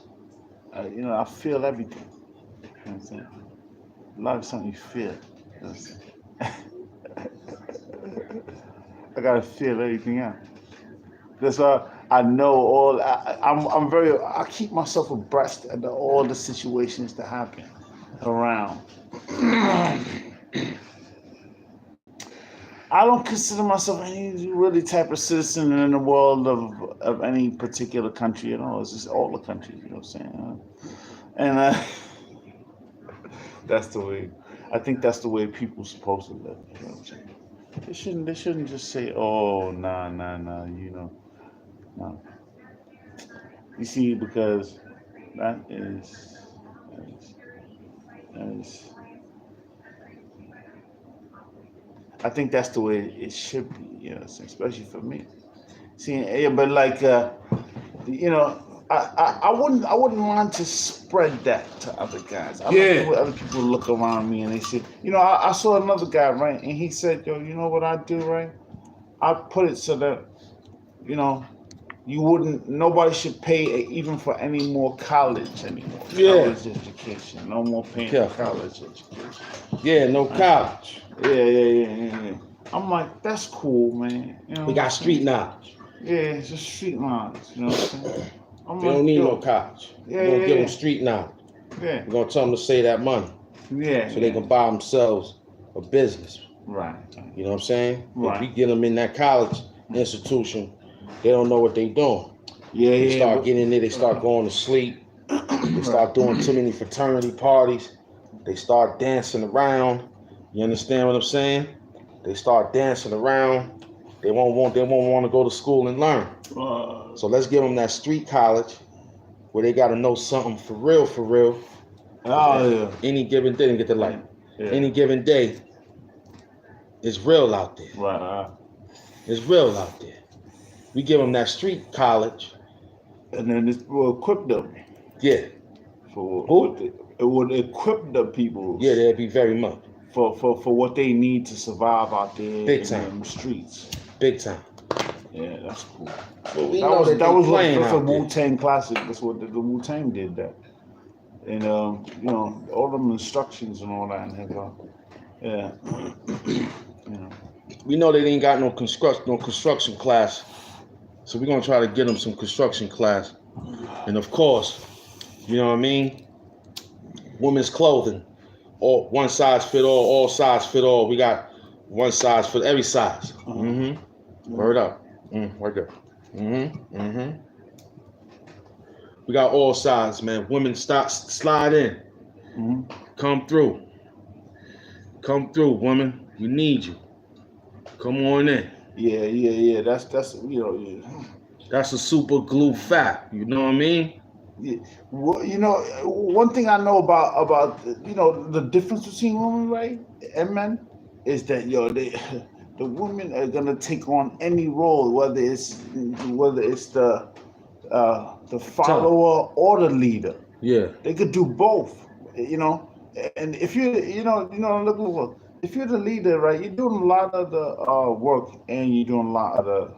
You know, I feel everything. You know what I'm saying? Love is something you feel. You know what I'm saying? I gotta feel everything out. That's why I know all. I keep myself abreast of all the situations that happen around. I don't consider myself any really type of citizen in the world of any particular country at all. It's just all the countries, you know what I'm saying? And that's the way. I think that's the way people supposed to live. You know what I'm saying? They shouldn't just say, "Oh, nah, you know." No. You see, because that is I think that's the way it should be, you know, especially for me. See, yeah, but like, you know, I wouldn't want to spread that to other guys. I like when other people look around me and they say, you know, I saw another guy, right, and he said, yo, you know what I do, right? I put it so that, you know, nobody should pay even for any more college anymore. College education. No more paying for college education. Yeah, no college. Yeah. I'm like, that's cool, man. You know, we got street knowledge. Yeah, it's just street knowledge. You know what I'm saying? They don't need no college. We're going to give them street knowledge. Yeah. We're going to tell them to save that money. Yeah. So they can buy themselves a business. Right. You know what I'm saying? Right. If we get them in that college institution, they don't know what they doing. They start getting in there, they start going to sleep. They start doing too many fraternity parties. They start dancing around. You understand what I'm saying? They start dancing around. They won't want to go to school and learn. So let's give them that street college where they got to know something for real. Oh, yeah. Any given day, get the light. Yeah. Any given day, it's real out there. Right. It's real out there. We give them that street college. And then it will equip them. Yeah. It would equip the people. Yeah, that'd be very much. For what they need to survive out there Big time. the streets. Big time. Yeah, that's cool. Well, that was a Wu-Tang classic. That's what the Wu-Tang did that. And you know, all them instructions and all that and hip hop. Yeah. You know. We know they ain't got no construction class. So we're gonna try to get them some construction class. And of course, you know what I mean? Women's clothing. All one size fit all size fit all. We got one size for every size. Word up. Word up. We got all sizes, man. Women slide in. Come through. Come through, woman. We need you. Come on in. Yeah. That's you know. Yeah. That's a super glue fact. You know what I mean? Yeah. Well, you know, one thing I know about you know the difference between women, right, and men, is that the women are gonna take on any role, whether it's the follower or the leader. Yeah. They could do both. You know, and if you looking for. If you're the leader, right, you're doing a lot of the work and you're doing a lot of the,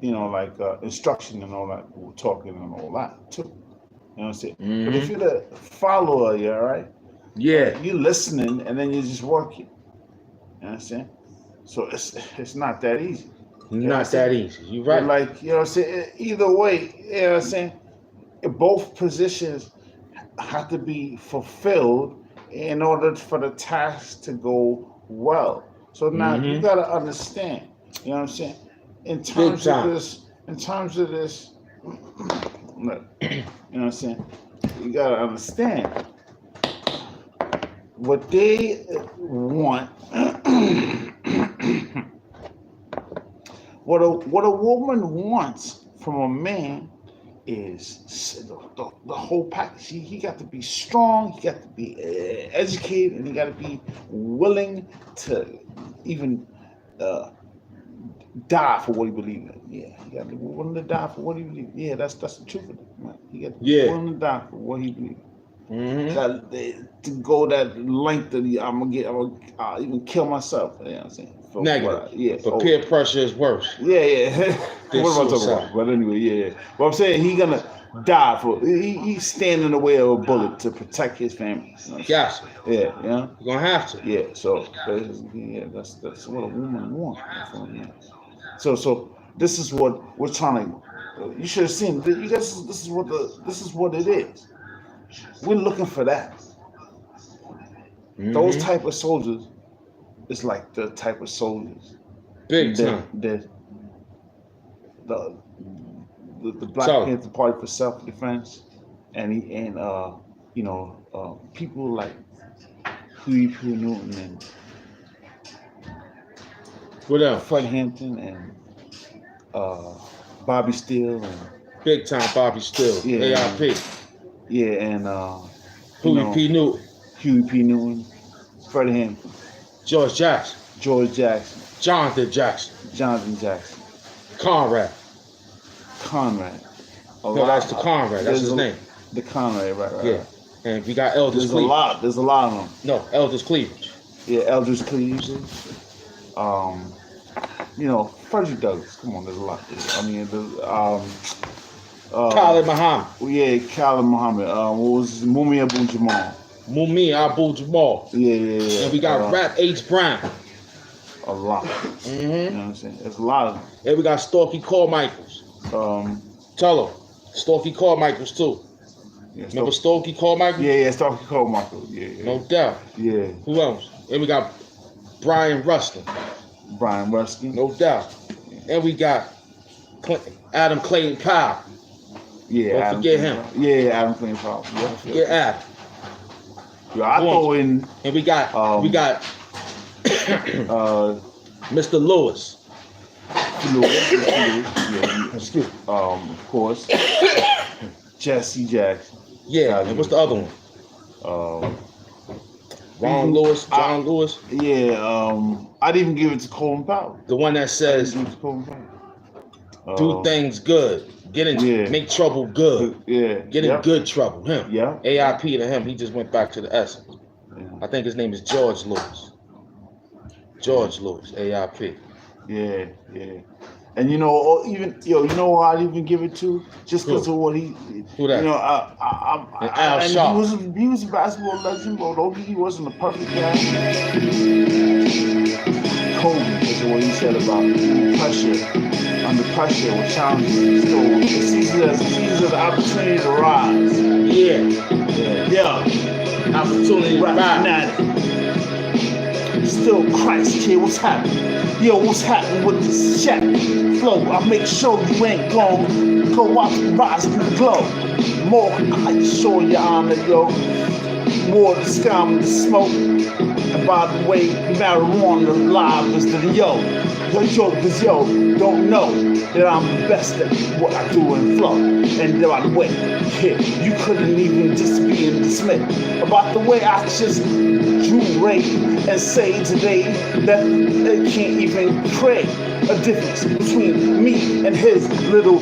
you know, like instruction and all that, talking and all that too. You know what I'm saying? But if you're the follower, right? Yeah. You're listening and then you're just working. You know what I'm saying? So it's not that easy. Not that easy. You But right. like, you know what I'm saying? Either way, you know what I'm saying? Both positions have to be fulfilled in order for the task to go well. So now you Mhm. gotta understand, you know what I'm saying? In Big terms of time. this, look, you know what I'm saying? You gotta understand what they want. What a woman wants from a man is the whole package. He got to be strong. He got to be educated, and he got to be willing to even uh, die for what he believes in. Yeah, he got to be willing to die for what he believes. Yeah, that's the truth of it, man. He got to be Yeah. willing to die for what he believes. Mhm. To go that length of the I'll even kill myself. You know what I'm saying? For Negative. yeah. But peer pressure is worse. Yeah. Than What am I talking suicide. about? But anyway, yeah. But I'm saying he gonna die for. He's standing in the way of a bullet to protect his family. You know what I'm saying? Yes. Yeah. Yeah. You're gonna have to. Yeah. So yeah, that's what a woman wants from a man. So this is what we're trying to. You should have seen. You guys, this is what it is. We're looking for that. Those Mhm. type of soldiers is like the type of soldiers Big that time. the Black So- Panther Party for self-defense, and people like Huey P. Newton and What else? Fred Hampton and Bobby Steele and Big time Bobby Steele. Yeah. AIP. and Huey P. Newton. Huey P. Newton, Fred Hampton, George Jackson. George Jackson, Jonathan Jackson. Jonathan Jackson, Conrad. Conrad. No, that's the Conrad. That's his name. The Conrad, right. Yeah. And we got Elders There's a Cleavage. lot. There's a lot of them. No, Elders Cleavage. Yeah, Eldridge Cleaves. Frederick Douglass. Come on, there's a lot there. I mean, Khalid Muhammad. Yeah, Khalid Muhammad. What was Mumi Abu Jamal? Mumi Abu Jamal. Yeah. And we got Rap H. Brown. A lot. Mm-hmm. You know what I'm saying? There's a lot of them. And we got Storky Carmichaels. Tell him. Storky Carmichaels too. Yeah, Remember Storky Carmichaels? Yeah, Starkey Carmichael. Yeah. No doubt. Yeah, Who else? And we got Brian Rustin. Brian Ruskin. No doubt. And we got Adam Clayton Powell. Yeah, Don't Adam forget Clayton him. Powell. Yeah, Adam Clayton Powell. Yeah. Forget Adam. Yeah, I throw in And we got Mr. Lewis. Lewis. Yeah, Excuse me. of course. Jesse Jackson. Yeah, and what's the other one? Ron Lewis, John Lewis. Yeah, I'd even give it to Colin Powell. The one that says, Give it to Colin Powell. do things good. Make trouble good. Yeah. Get in good trouble. Him. Yeah. AIP to him. He just went back to the essence. Yeah. I think his name is George Lewis. George Lewis, AIP. Yeah. And you know who I'd even give it to just because of what he. Who that? You know, Al Sharp. He was a basketball legend, but although he wasn't a perfect guy. Kobe is what he said about under pressure with challenges. So it sees it as an opportunity to rise. Yeah. Opportunity to Right rise. now. Still Christ here, what's happening? Yo, what's happening with this shack flow? I make sure you ain't gon' go out and rise in the glow. More I show your honor, yo. More the scum and the smoke. And by the way, marijuana live is the yo. Yo, cause yo, don't know that I'm the best at what I do in flow. And by the way, yeah, you couldn't even just be in dismay about the way I just drew Ray and say today that they can't even pray a difference between me and his little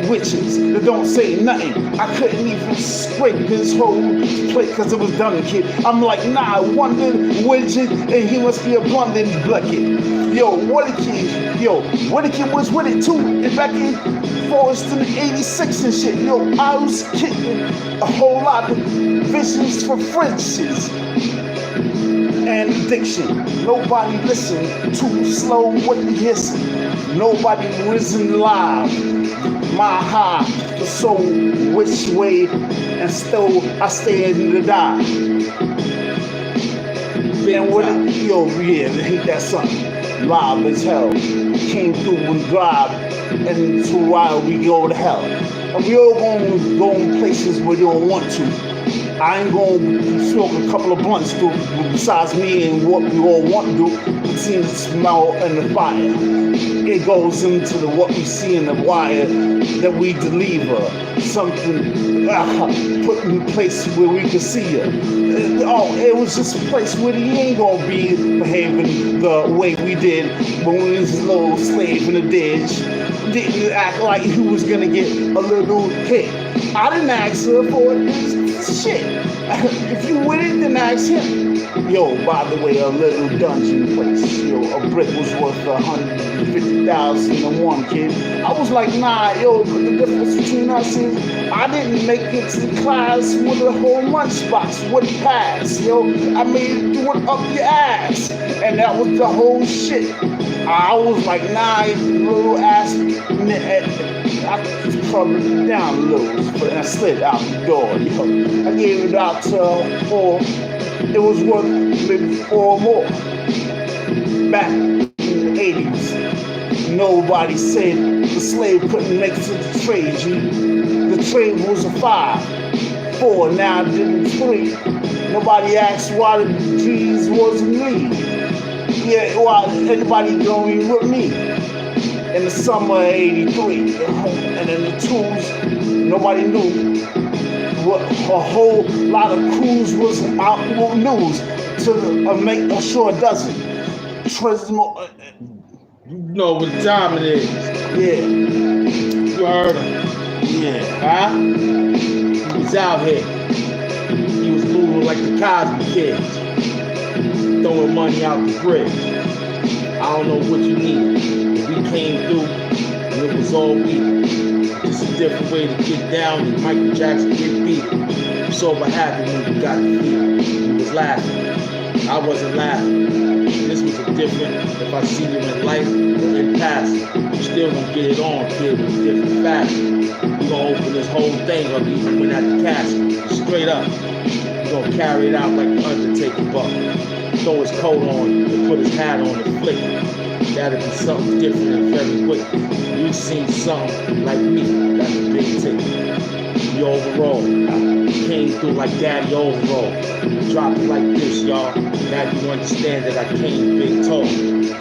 witches that don't say nothing. I couldn't even scrape his whole plate because it was done, kid. I'm like, nah, one little widget and he must be a blondin bucket. Yo, what a kid was with it too. And back in Forest in the 86 and shit. Yo, I was kicking a whole lot of visions for Frenches. and addiction. Nobody listen, too slow with the hissing. Nobody risen live. My high, the soul, which way, and still I stay in the die. Then what it, yo, yeah, hate that something. Live as hell. Came through and drive, and to why we go to hell. And we all gonna go in places where you don't want to. I ain't gonna smoke a couple of blunts through, besides me and what we all want to do. It's in the smell and the fire. It goes into the what we see in the wire that we deliver. Something put in a place where we can see you. It was just a place where he ain't gonna be behaving the way we did when we was a little slave in the ditch. Didn't act like he was gonna get a little hit. I didn't ask her for it. Shit. If you with it, then ask him. Yo, by the way, a little dungeon place. Yo, a brick was worth 150,001, kid. I was like, nah, yo, but the difference between us is I didn't make it to the class with a whole lunchbox with pass. Yo, I made it do it up your ass. And that was the whole shit. I was like, nah, little ass. I covered it down a little, but I slid out the door, yo. I gave it out to 4. It was worth maybe 4 more. Back in the 80s, nobody said the slave couldn't make it to the trade, G. The trade was a 5, 4, now it did 3. Nobody asked why the G's wasn't me. Yeah, why anybody going with me? In the summer of 83, and in the 2s, nobody knew what a whole lot of crews was out with news to make sure it doesn't. You know what time it is. Yeah. You heard him. Yeah. Huh? He was out here. He was moving like the Cosby kids. Throwing money out the bridge. I don't know what you need. We came through and it was all we. Just a different way to get down and Michael Jackson get beat. You saw what happened when we got the beat. He was laughing. I wasn't laughing. This was a different, if I see you in life or in passing, you still gonna get it on, kid, with a different fashion. You gonna open this whole thing up even when at the castle. Straight up. You gonna carry it out like the Undertaker buck. Throw his coat on and put his hat on and flick it. That'll be something different and very quick. You've seen something like me, that's a big ticket. The overall, came through like Daddy Overall. Drop it like this, y'all. Now you understand that I came big tall.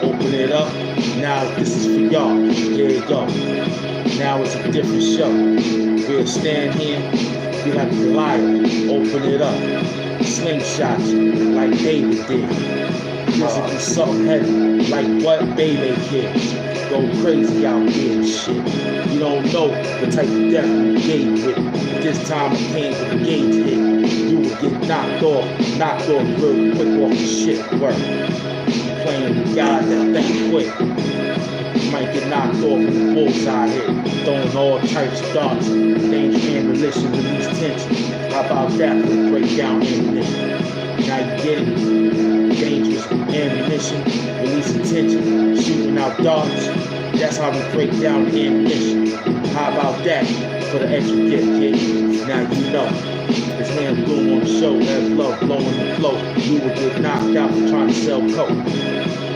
Open it up, now this is for y'all. There you go. Now it's a different show. We'll stand here, be like Goliath. Open it up, slingshot you like David did. This will be something heavy, like what baby kids go crazy out here and shit. You don't know what type of death you gave with. This time it came with the gauge hit. You would get knocked off real quick off the shit work. Playing with guys that think quick. You might get knocked off in the bullseye hit. Throwing all types of darts. Dangerous ammunition, release tension. How about that for the breakdown ammunition? Now you get it. Dangerous ammunition, releasing tension, shooting out darts. That's how we break down the ammunition. How about that for the extra gift, kid? Now you know. It's hand bloom on the show, that's love blowing the flow. You will get knocked out for trying to sell coke.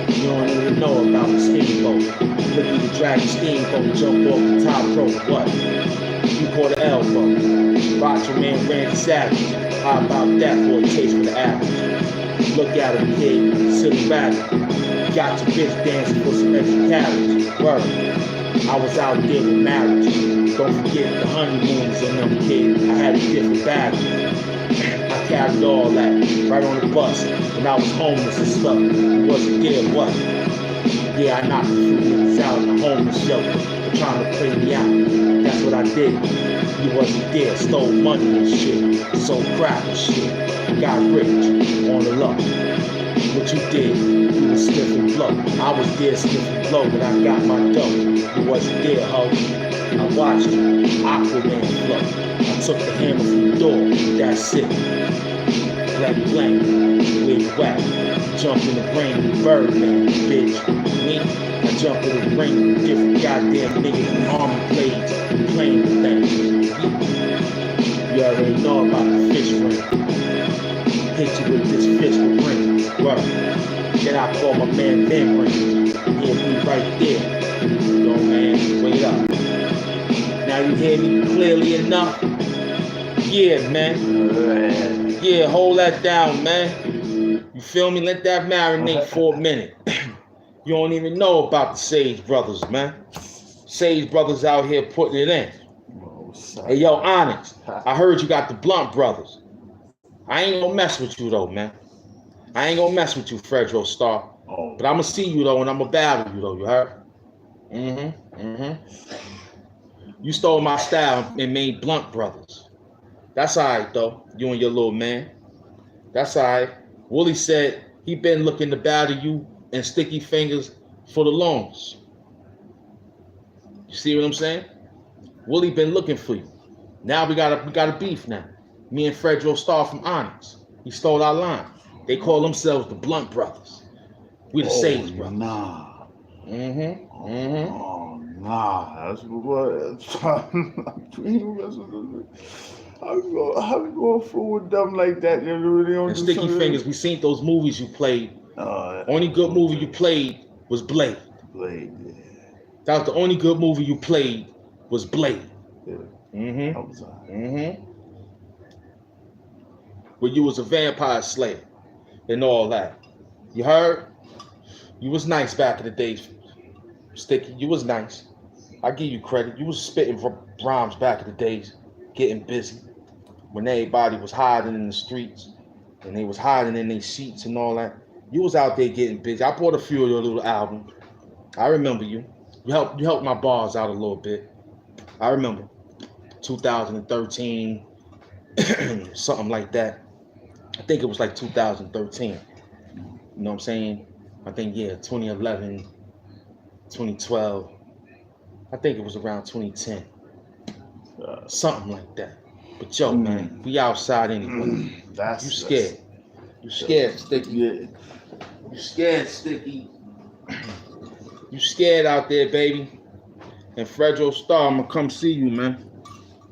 You don't even know about the steamboat. Look at the dragon steamboat, jump off the top rope. What? You caught an elbow. Macho Man Randy Savage. How about that for a taste for the average? Look at him, kid, silly rabbit. Got your bitch dancing for some extra carriage. Word. I was out there with marriage. Don't forget the honeymoons and them, kid. I had a different bag. I carried all that right on the bus. When I was homeless and stuff, you wasn't there, what? Yeah, I knocked a few niggas out in the homeless shelter for trying to play me out. That's what I did. You wasn't there, stole money and shit, sold crap and shit. Got rich on the luck. What you did, you was sniffing blow. I was there sniffing blow, but I got my dough. You wasn't there, ho. I watched Aquaman flow. I took the hammer from the door, that's it. Blank, blank, where you at? jump in the ring, Birdman, bitch. Me, I jump in the ring, different goddamn niggas in army blades, playing the thing. You already know about the fish ring. Hit you with this fish ring, bro. Then I call my man Ben Ring. He'll be right there. Yo, man, wait up. Now you hear me clearly enough? Yeah, man. Yeah, hold that down, man. You feel me? Let that marinate for a minute. You don't even know about the Sage Brothers, man. Sage Brothers out here putting it in. Hey, yo, Onyx, I heard you got the Blunt Brothers. I ain't gonna mess with you, though, man. I ain't gonna mess with you, Fredro Starr. But I'm gonna see you, though, and I'm gonna battle you, though, you heard? You stole my style and made Blunt Brothers. That's all right, though, you and your little man. That's all right. Willie said he been looking to battle you and Sticky Fingers for the longest. You see what I'm saying? Willie been looking for you. Now we got a beef now. Me and Fredro Starr from Onyx. He stole our line. They call themselves the Blunt Brothers. We the Sage Brothers. Nah. Oh, nah. That's what. How we going forward them like that? You really don't and do Sticky something? Fingers, we seen those movies you played. Only good movie you played was Blade. Blade, yeah. That was the only good movie you played was Blade. Yeah. That was Where you was a vampire slayer and all that. You heard? You was nice back in the days, Sticky. You was nice. I give you credit. You was spitting rhymes back in the days, getting busy. When everybody was hiding in the streets and they was hiding in their sheets and all that. You was out there getting busy. I bought a few of your little albums. I remember you. You helped my bars out a little bit. I remember 2013, something like that. I think it was like 2013. You know what I'm saying? I think, 2011, 2012. I think it was around 2010. Something like that. But yo, man, we outside anyway. You scared. You scared, Sticky. Yeah. You scared, Sticky. You scared out there, baby. And Fredro Starr, I'm gonna come see you, man.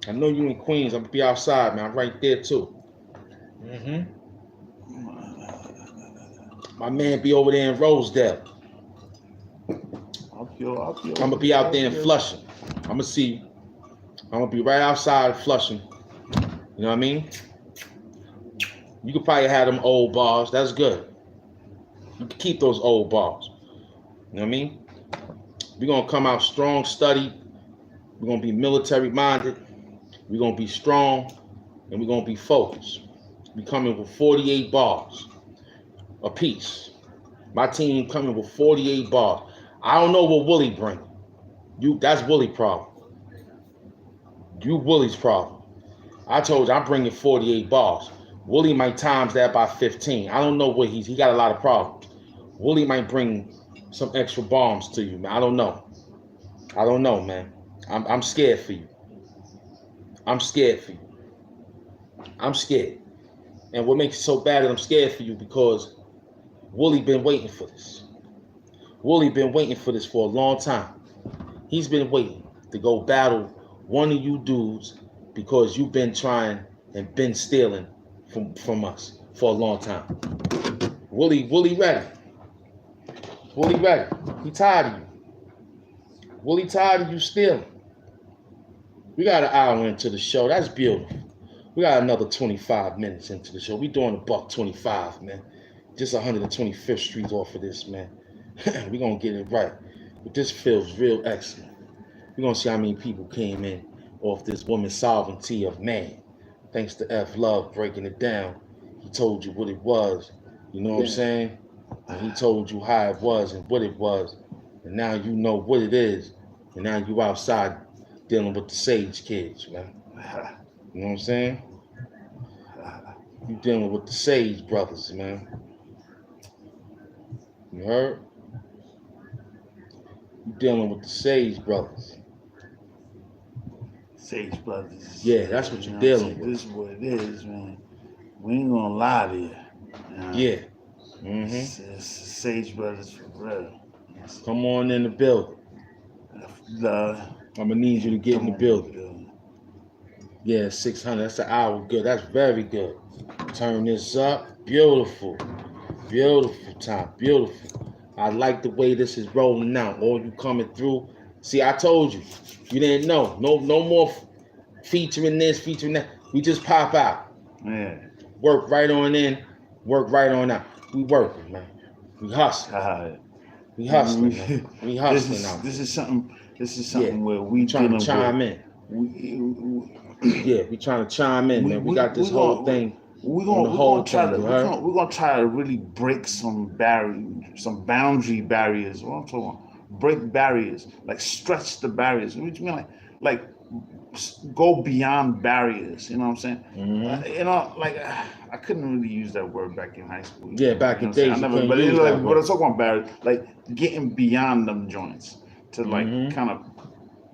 I know you in Queens. I'm gonna be outside, man. I'm right there too. My man be over there in Rosedale. I'm gonna be out there in Flushing. I'm gonna see you. I'm gonna be right outside of Flushing. You know what I mean? You could probably have them old bars. That's good. You can keep those old bars. You know what I mean? We're gonna come out strong, studied. We're gonna be military minded. We're gonna be strong, and we're gonna be focused. We coming with 48 bars a piece. My team coming with 48 bars. I don't know what Willie bring. That's Willie's problem. You Willie's problem. I told you I'm bringing 48 bars. Willie might times that by 15. I don't know what he got a lot of problems. Willie might bring some extra bombs to you, man. I don't know. I don't know, man. I'm scared for you. I'm scared for you. I'm scared. And what makes it so bad that I'm scared for you because Willie been waiting for this. Willie been waiting for this for a long time. He's been waiting to go battle one of you dudes because you've been trying and been stealing from us for a long time. Willie ready. Willie ready. He tired of you. Willie tired of you stealing. We got an hour into the show. That's beautiful. We got another 25 minutes into the show. We doing $125, man. Just 125th Street off of this, man. We gonna get it right. But this feels real excellent. We're gonna see how many people came in off this woman's sovereignty of man. Thanks to F Love breaking it down. He told you what it was. You know what I'm saying? And he told you how it was and what it was. And now you know what it is. And now you outside dealing with the Sage kids, man. You know what I'm saying? You dealing with the Sage brothers, man. You heard? You dealing with the Sage brothers. Sage brothers. Yeah, that's what you're dealing with. This is what it is, man. We ain't gonna lie to you. Yeah. Sage Brothers for real. Come on in the building. I'm gonna need you to get in the building. Yeah, 600. That's an hour. Good. That's very good. Turn this up. Beautiful. Beautiful time. Beautiful. I like the way this is rolling out. All you coming through. See, I told you. You didn't know. No more featuring this, featuring that. We just pop out. Yeah. Work right on in. Work right on out. We working, man. We hustling. We hustling, man. We hustling out. This is something where we trying to chime in. We trying to chime in, man. We got this whole thing. We're gonna try to really break some boundary barriers. What I'm talking about, break barriers, like stretch the barriers. Which mean like go beyond barriers. You know what I'm saying? I couldn't really use that word back in high school. Yeah, back in days. But I'm talking about barriers, like getting beyond them joints to like kind of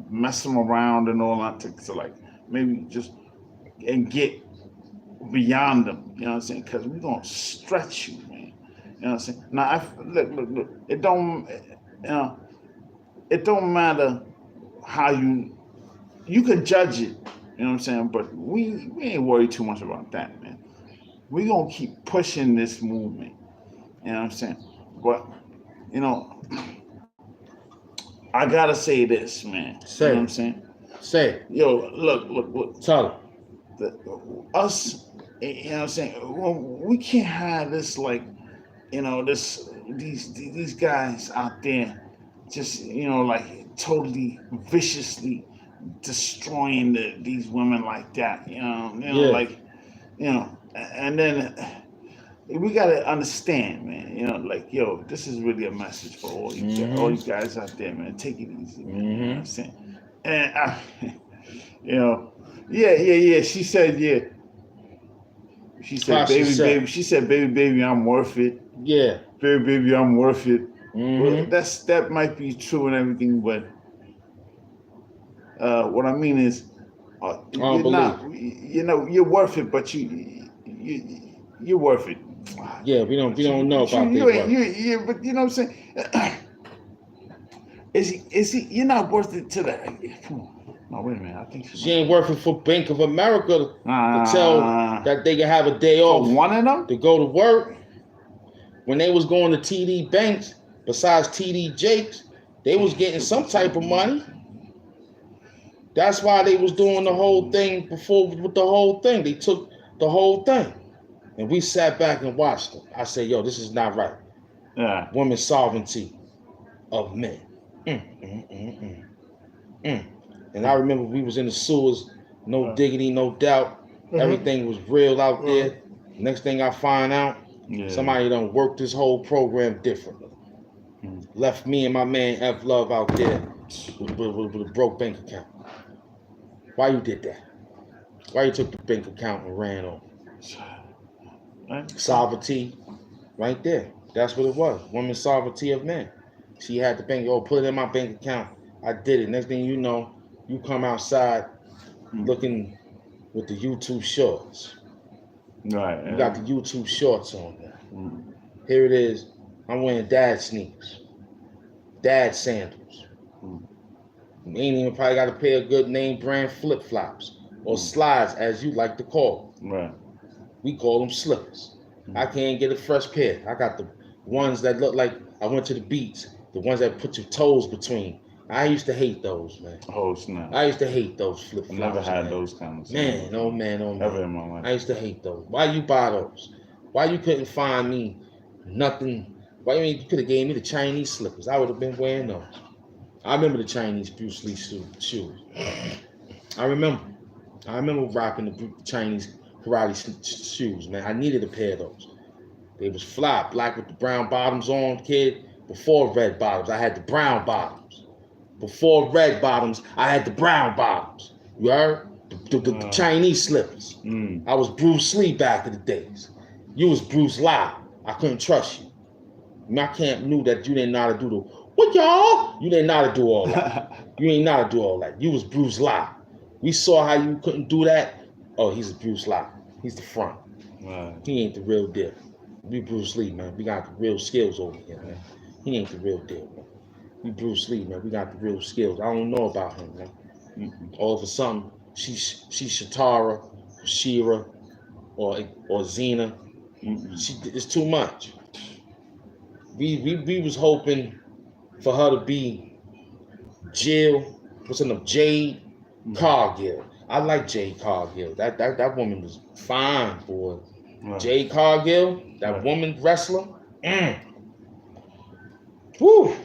mess them around and all that to like maybe just and get beyond them, you know what I'm saying? Because we're gonna stretch you, man. You know what I'm saying? Now, look. It don't matter how you could judge it. You know what I'm saying? But we ain't worried too much about that, man. We gonna keep pushing this movement. You know what I'm saying? But I gotta say this, man. Say you know what I'm saying? Say it. Yo, look. Tell them. Us. You know what I'm saying? Well, we can't have this like, these guys out there just, like totally viciously destroying these women like that. And then we gotta understand, man. This is really a message for all you guys out there, man. Take it easy, man. You know what I'm saying? And yeah. She said, yeah. She said, baby. She said, baby, I'm worth it. Yeah. Baby, I'm worth it. Well, that might be true and everything, but what I mean is, you're not. You're worth it, but you're worth it. Yeah, we don't know about that. But you know what I'm saying? Is he? You're not worth it to that. Come on. No, wait a minute. I think she ain't working for Bank of America to tell that they can have a day off. One of them to go to work. When they was going to TD Banks, besides TD Jakes, they was getting some type of money. That's why they was doing the whole thing before with the whole thing. They took the whole thing, and we sat back and watched them. I said, "Yo, this is not right." Yeah. Women's sovereignty of men. And I remember we was in the sewers, no diggity, no doubt. Everything was real out there. Next thing I find out, somebody done worked this whole program differently. Left me and my man F Love out there with a broke bank account. Why you did that? Why you took the bank account and ran on? Sovereignty, right there. That's what it was. Women's sovereignty of men. She had the bank, put it in my bank account. I did it. Next thing you know, you come outside looking with the YouTube shorts. Right. You got the YouTube shorts on there. Here it is. I'm wearing dad sneakers, dad sandals. You ain't even probably got a pair of good name brand flip-flops or slides, as you like to call them. Right. We call them slippers. I can't get a fresh pair. I got the ones that look like I went to the beach, the ones that put your toes between. I used to hate those, man. Oh, snap. I used to hate those flip-flops. I never had those kinds of man, oh man. Ever in my life. I used to hate those. Why you buy those? Why you couldn't find me nothing? Why you could have gave me the Chinese slippers? I would have been wearing those. I remember the Chinese Bruce Lee shoes. I remember rocking the Chinese karate shoes, man. I needed a pair of those. They was fly, black with the brown bottoms on, kid. Before red bottoms, I had the brown bottoms. Before red bottoms, I had the brown bottoms. You heard? The Chinese slippers. I was Bruce Lee back in the days. You was Bruce Lee. I couldn't trust you. My camp knew that you didn't know how to do the, what y'all? You didn't know how to do all that. You ain't know how to do all that. You was Bruce Lee. We saw how you couldn't do that. Oh, he's a Bruce Lee. He's the front. Right. He ain't the real deal. We Bruce Lee, man. We got the real skills over here, man. He ain't the real deal, man. We Bruce Lee, man. We got the real skills. I don't know about him, man. All of a sudden, she's Shatara, Shira, or Xena. It's too much. We was hoping for her to be Jill. What's her name? Jade Cargill. I like Jade Cargill. That woman was fine, boy. Right. Jade Cargill, that woman wrestler. Woo!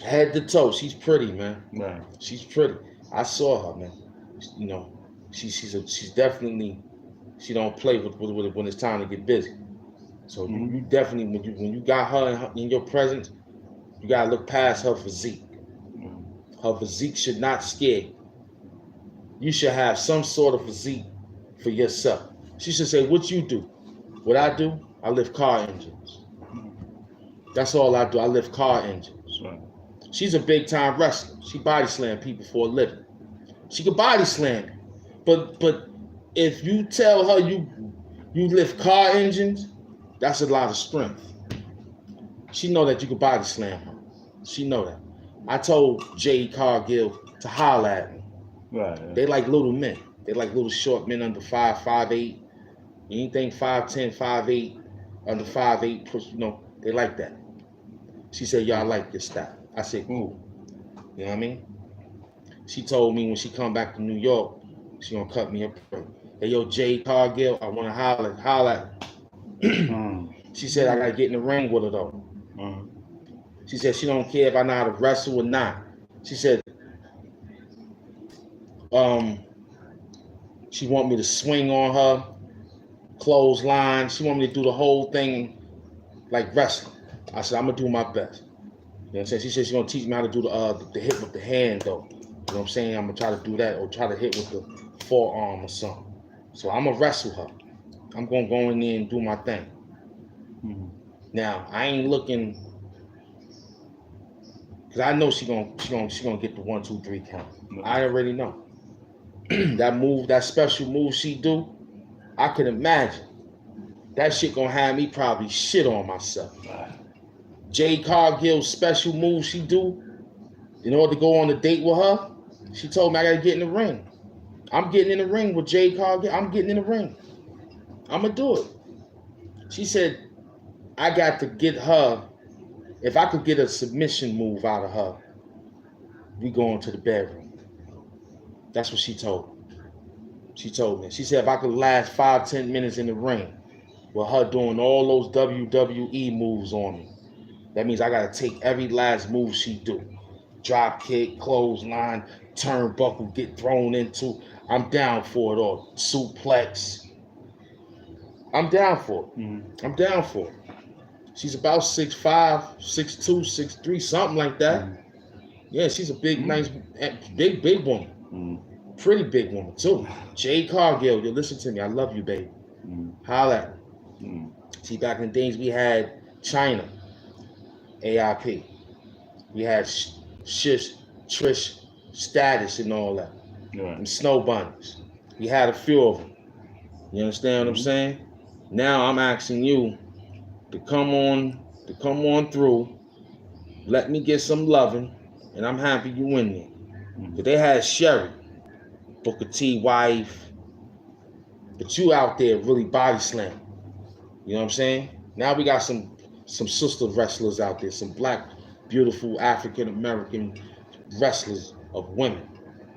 Head to toe, she's pretty, man. Right. She's pretty. I saw her, man. You know, she's definitely, she don't play with it when it's time to get busy. So you definitely, when you got her in your presence, you gotta look past her physique. Her physique should not scare you. You should have some sort of physique for yourself. She should say, what you do? What I do? I lift car engines. That's all I do. I lift car engines. Right. She's a big time wrestler. She body slam people for a living. She can body slam you. But if you tell her you lift car engines, that's a lot of strength. She know that you can body slam her. She know that. I told Jade Cargill to holler at me. Right. They like little men. They like little short men under 5'8". Anything 5'10", 5'8", under 5'8", you know, they like that. She said, "Yo, I like this style." I said, "Ooh." You know what I mean? She told me when she come back to New York, she gonna cut me a break. Hey, yo, Jade Cargill, I wanna holler at her. She said, "I gotta get in the ring with her though." She said she don't care if I know how to wrestle or not. She said, she want me to swing on her, clothesline. She want me to do the whole thing like wrestling. I said, I'm gonna do my best. You know what I'm saying? She said she's gonna teach me how to do the hit with the hand though. You know what I'm saying? I'm gonna try to do that or try to hit with the forearm or something. So I'm gonna wrestle her. I'm gonna go in there and do my thing. Now I ain't looking, cause I know she gonna get the 1, 2, 3 count. I already know. that special move she do, I can imagine. That shit gonna have me probably shit on myself. Jade Cargill's special move she do, in order to go on a date with her, she told me I gotta get in the ring. I'm getting in the ring with Jade Cargill. I'm getting in the ring. I'm gonna do it. She said, I got to get her, if I could get a submission move out of her, we going to the bedroom. That's what she told me. She told me. She said if I could last 5-10 minutes in the ring with her doing all those WWE moves on me, that means I gotta take every last move she do. Drop kick, clothesline, turnbuckle, get thrown into. I'm down for it all. Suplex. I'm down for it. I'm down for it. She's about 6'5", 6'2", 6'3", something like that. Yeah, she's a big, nice, big woman. Pretty big woman too. Jade Cargill, you listen to me. I love you, baby. Holla at me. See, back in the days we had China, AIP. We had Shish, Trish, Status, and all that. And Snow Bunnies. We had a few of them. You understand what I'm saying? Now I'm asking you to come on through. Let me get some loving, and I'm happy you in there. But they had Sherry, Booker T wife, but you out there really body slam. You know what I'm saying? Now we got some sister wrestlers out there, some black, beautiful African American wrestlers of women.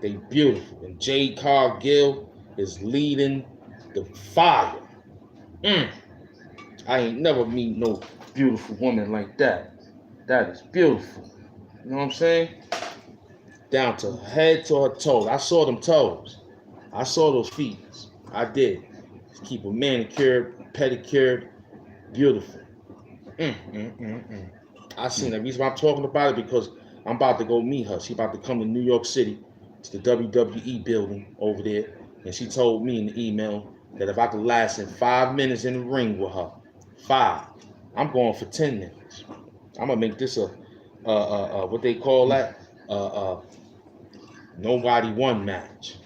They beautiful. And Jade Cargill is leading the fire. I ain't never meet no beautiful woman like that. That is beautiful. You know what I'm saying? Down to her head to her toes. I saw them toes. I saw those feet. I did. Keep her manicured, pedicured, beautiful. I seen that. The reason why I'm talking about it because I'm about to go meet her. She about to come to New York City. It's the WWE building over there. And she told me in the email that if I could last in 5 minutes in the ring with her, 5, I'm going for 10 minutes. I'm gonna make this a what they call that? Nobody won match.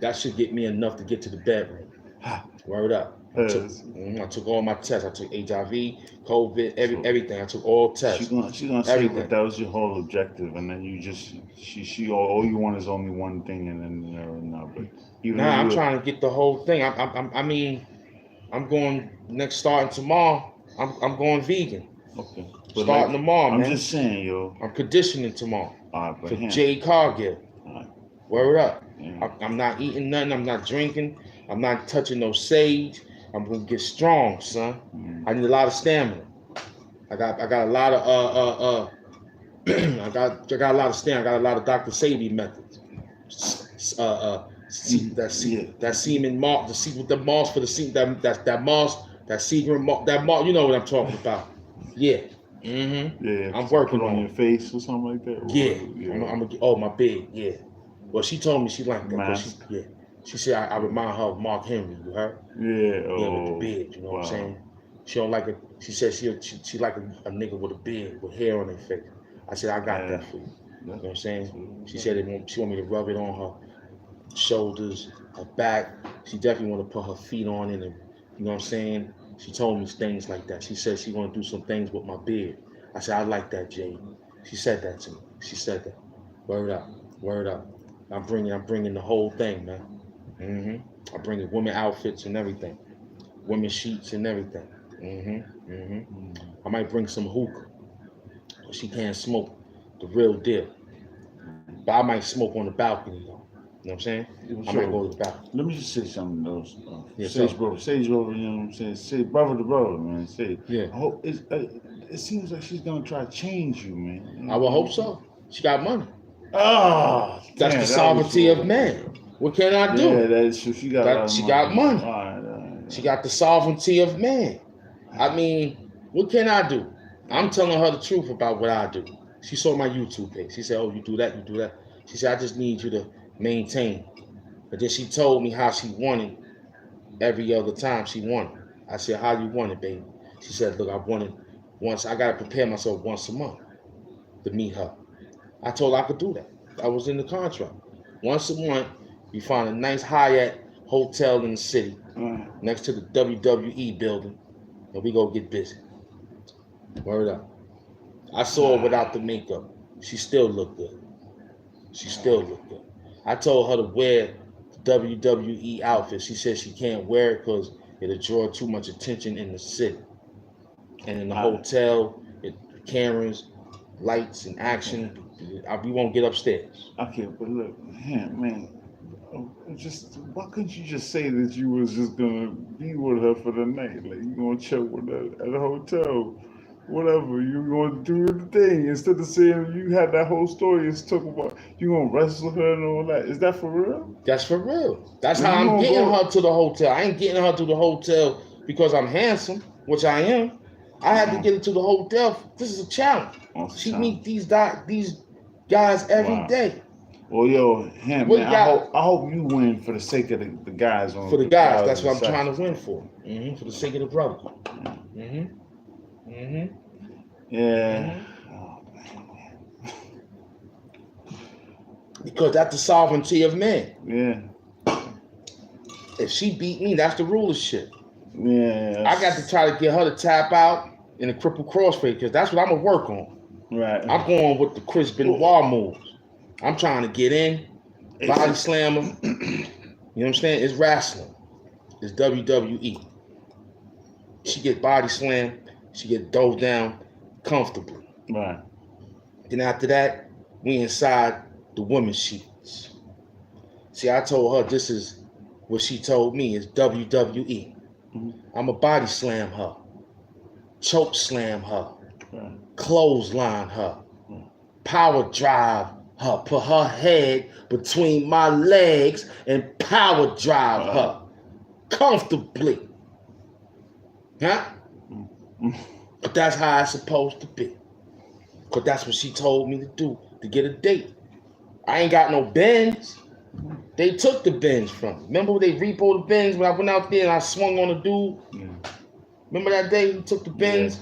That should get me enough to get to the bedroom. Word up. I took all my tests. I took HIV, COVID, everything. I took all tests. She's gonna say that was your whole objective, and then you just she all you want is only one thing, and then no. But I'm trying to get the whole thing. I mean, I'm going starting tomorrow. I'm going vegan. Okay. But starting tomorrow, man. I'm just saying, yo. I'm conditioning tomorrow. All right, for Jade Cargill. All right. Word up. Yeah. I'm not eating nothing. I'm not drinking. I'm not touching no sage. I'm gonna get strong, son. I need a lot of stamina. I got a lot of I got a lot of stamina. I got a lot of Dr. Sadie methods. That semen mark, the moss for the semen, that moss, that secret mark, you know what I'm talking about. Yeah. Mm-hmm. Yeah. I'm working on your face or something like that. Yeah. I'm gonna my bed. Yeah. Well, she told me she liked that. She said I remind her of Mark Henry. You heard? Yeah. Yeah, with the beard. You know what I'm saying? She don't like it. She said she like a nigga with a beard with hair on their face. I said I got that for you. You know what I'm saying? She said she want me to rub it on her shoulders, her back. She definitely want to put her feet on it, and you know what I'm saying? She told me things like that. She said she want to do some things with my beard. I said, I like that, Jay. She said that to me. She said that. Word up. Word up. I'm bringing the whole thing, man. I'm bringing women outfits and everything. Women sheets and everything. I might bring some hookah. She can't smoke the real deal. But I might smoke on the balcony, though. You know what I'm saying? I might go to the balcony. Let me just say something else. Sage brother, you know what I'm saying? Say brother to brother, man. Say. Yeah. I hope it seems like she's gonna try to change you, man. You know? I would hope so. She got money. That's the sovereignty of man. What can I do? Yeah, that's true. She got money. All right. She got the sovereignty of man. I mean, what can I do? I'm telling her the truth about what I do. She saw my YouTube page. She said, oh, you do that, you do that. She said, I just need you to maintain. But then she told me how she wanted every other time she wanted. I said, how you want it, baby? She said, look, I wanted once. I got to prepare myself once a month to meet her. I told her I could do that. I was in the contract. Once a month, we find a nice Hyatt hotel in the city next to the WWE building, and we go get busy. Word up. I saw her without the makeup. She still looked good. I told her to wear the WWE outfit. She said she can't wear it because it'll draw too much attention in the city. And in the hotel, cameras, lights, and action, we won't get upstairs. Okay, but look, man, just why couldn't you just say that you was just gonna be with her for the night? Like you gonna chill with her at the hotel, whatever. You gonna do the thing instead of saying you had that whole story and talk about you gonna wrestle her and all that. Is that for real? That's for real. That's how I'm getting her to the hotel. I ain't getting her to the hotel because I'm handsome, which I am. I had to get her to the hotel. This is a challenge. She meet these guys every day. Well, yo, man, I hope you win for the sake of the guys. For the guys, that's what I'm trying to win for. For the sake of the brother. Yeah. Because that's the sovereignty of man. Yeah. If she beat me, that's the rulership. Yeah. I got to try to get her to tap out in a crippled crossfade because that's what I'm gonna work on. Right. I'm going with the Chris Benoit moves. I'm trying to get in, body slam him. You know what I'm saying? It's wrestling. It's WWE. She get body slammed. She get dove down comfortably. Right. Then after that, we inside the women's sheets. See, I told her this is what she told me is WWE. I'm a body slam her, choke slam her, clothesline her, power drive her, put her head between my legs and power drive her comfortably. Huh? But that's how it's supposed to be. Because that's what she told me to do to get a date. I ain't got no Benz. They took the Benz from me. Remember when they repoed the Benz when I went out there and I swung on a dude? Yeah. Remember that day he took the Benz?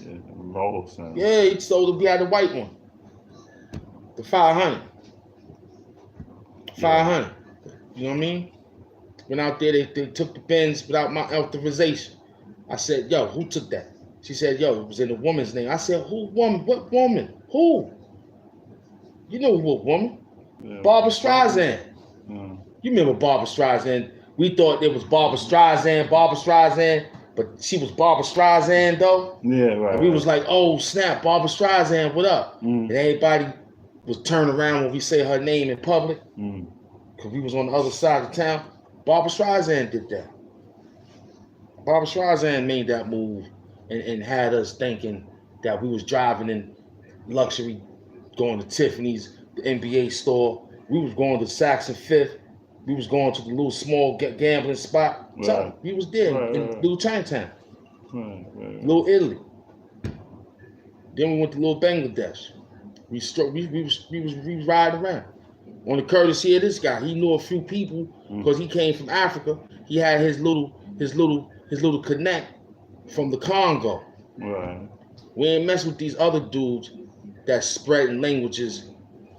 Yeah, he stole we had the white one. The 500. 500. You know what I mean? Went out there, they took the Benz without my authorization. I said, yo, who took that? She said, yo, it was in a woman's name. I said, who woman? What woman? Who? You know what woman? Yeah. Barbara Streisand. Yeah. You remember Barbara Streisand? We thought it was Barbara Streisand, but she was Barbara Streisand though. Yeah, right. And we was like, oh snap, Barbara Streisand, what up? And everybody was turning around when we say her name in public, because we was on the other side of town. Barbara Streisand did that. Barbara Streisand made that move and had us thinking that we was driving in luxury, going to Tiffany's, the NBA store. We was going to Saks and Fifth. We was going to the little small gambling spot. Right. So we was there in Little Chinatown, Little Italy. Then we went to Little Bangladesh. We was riding around. On the courtesy of this guy, he knew a few people because he came from Africa. He had his little connect from the Congo. Right. We ain't mess with these other dudes that spreading languages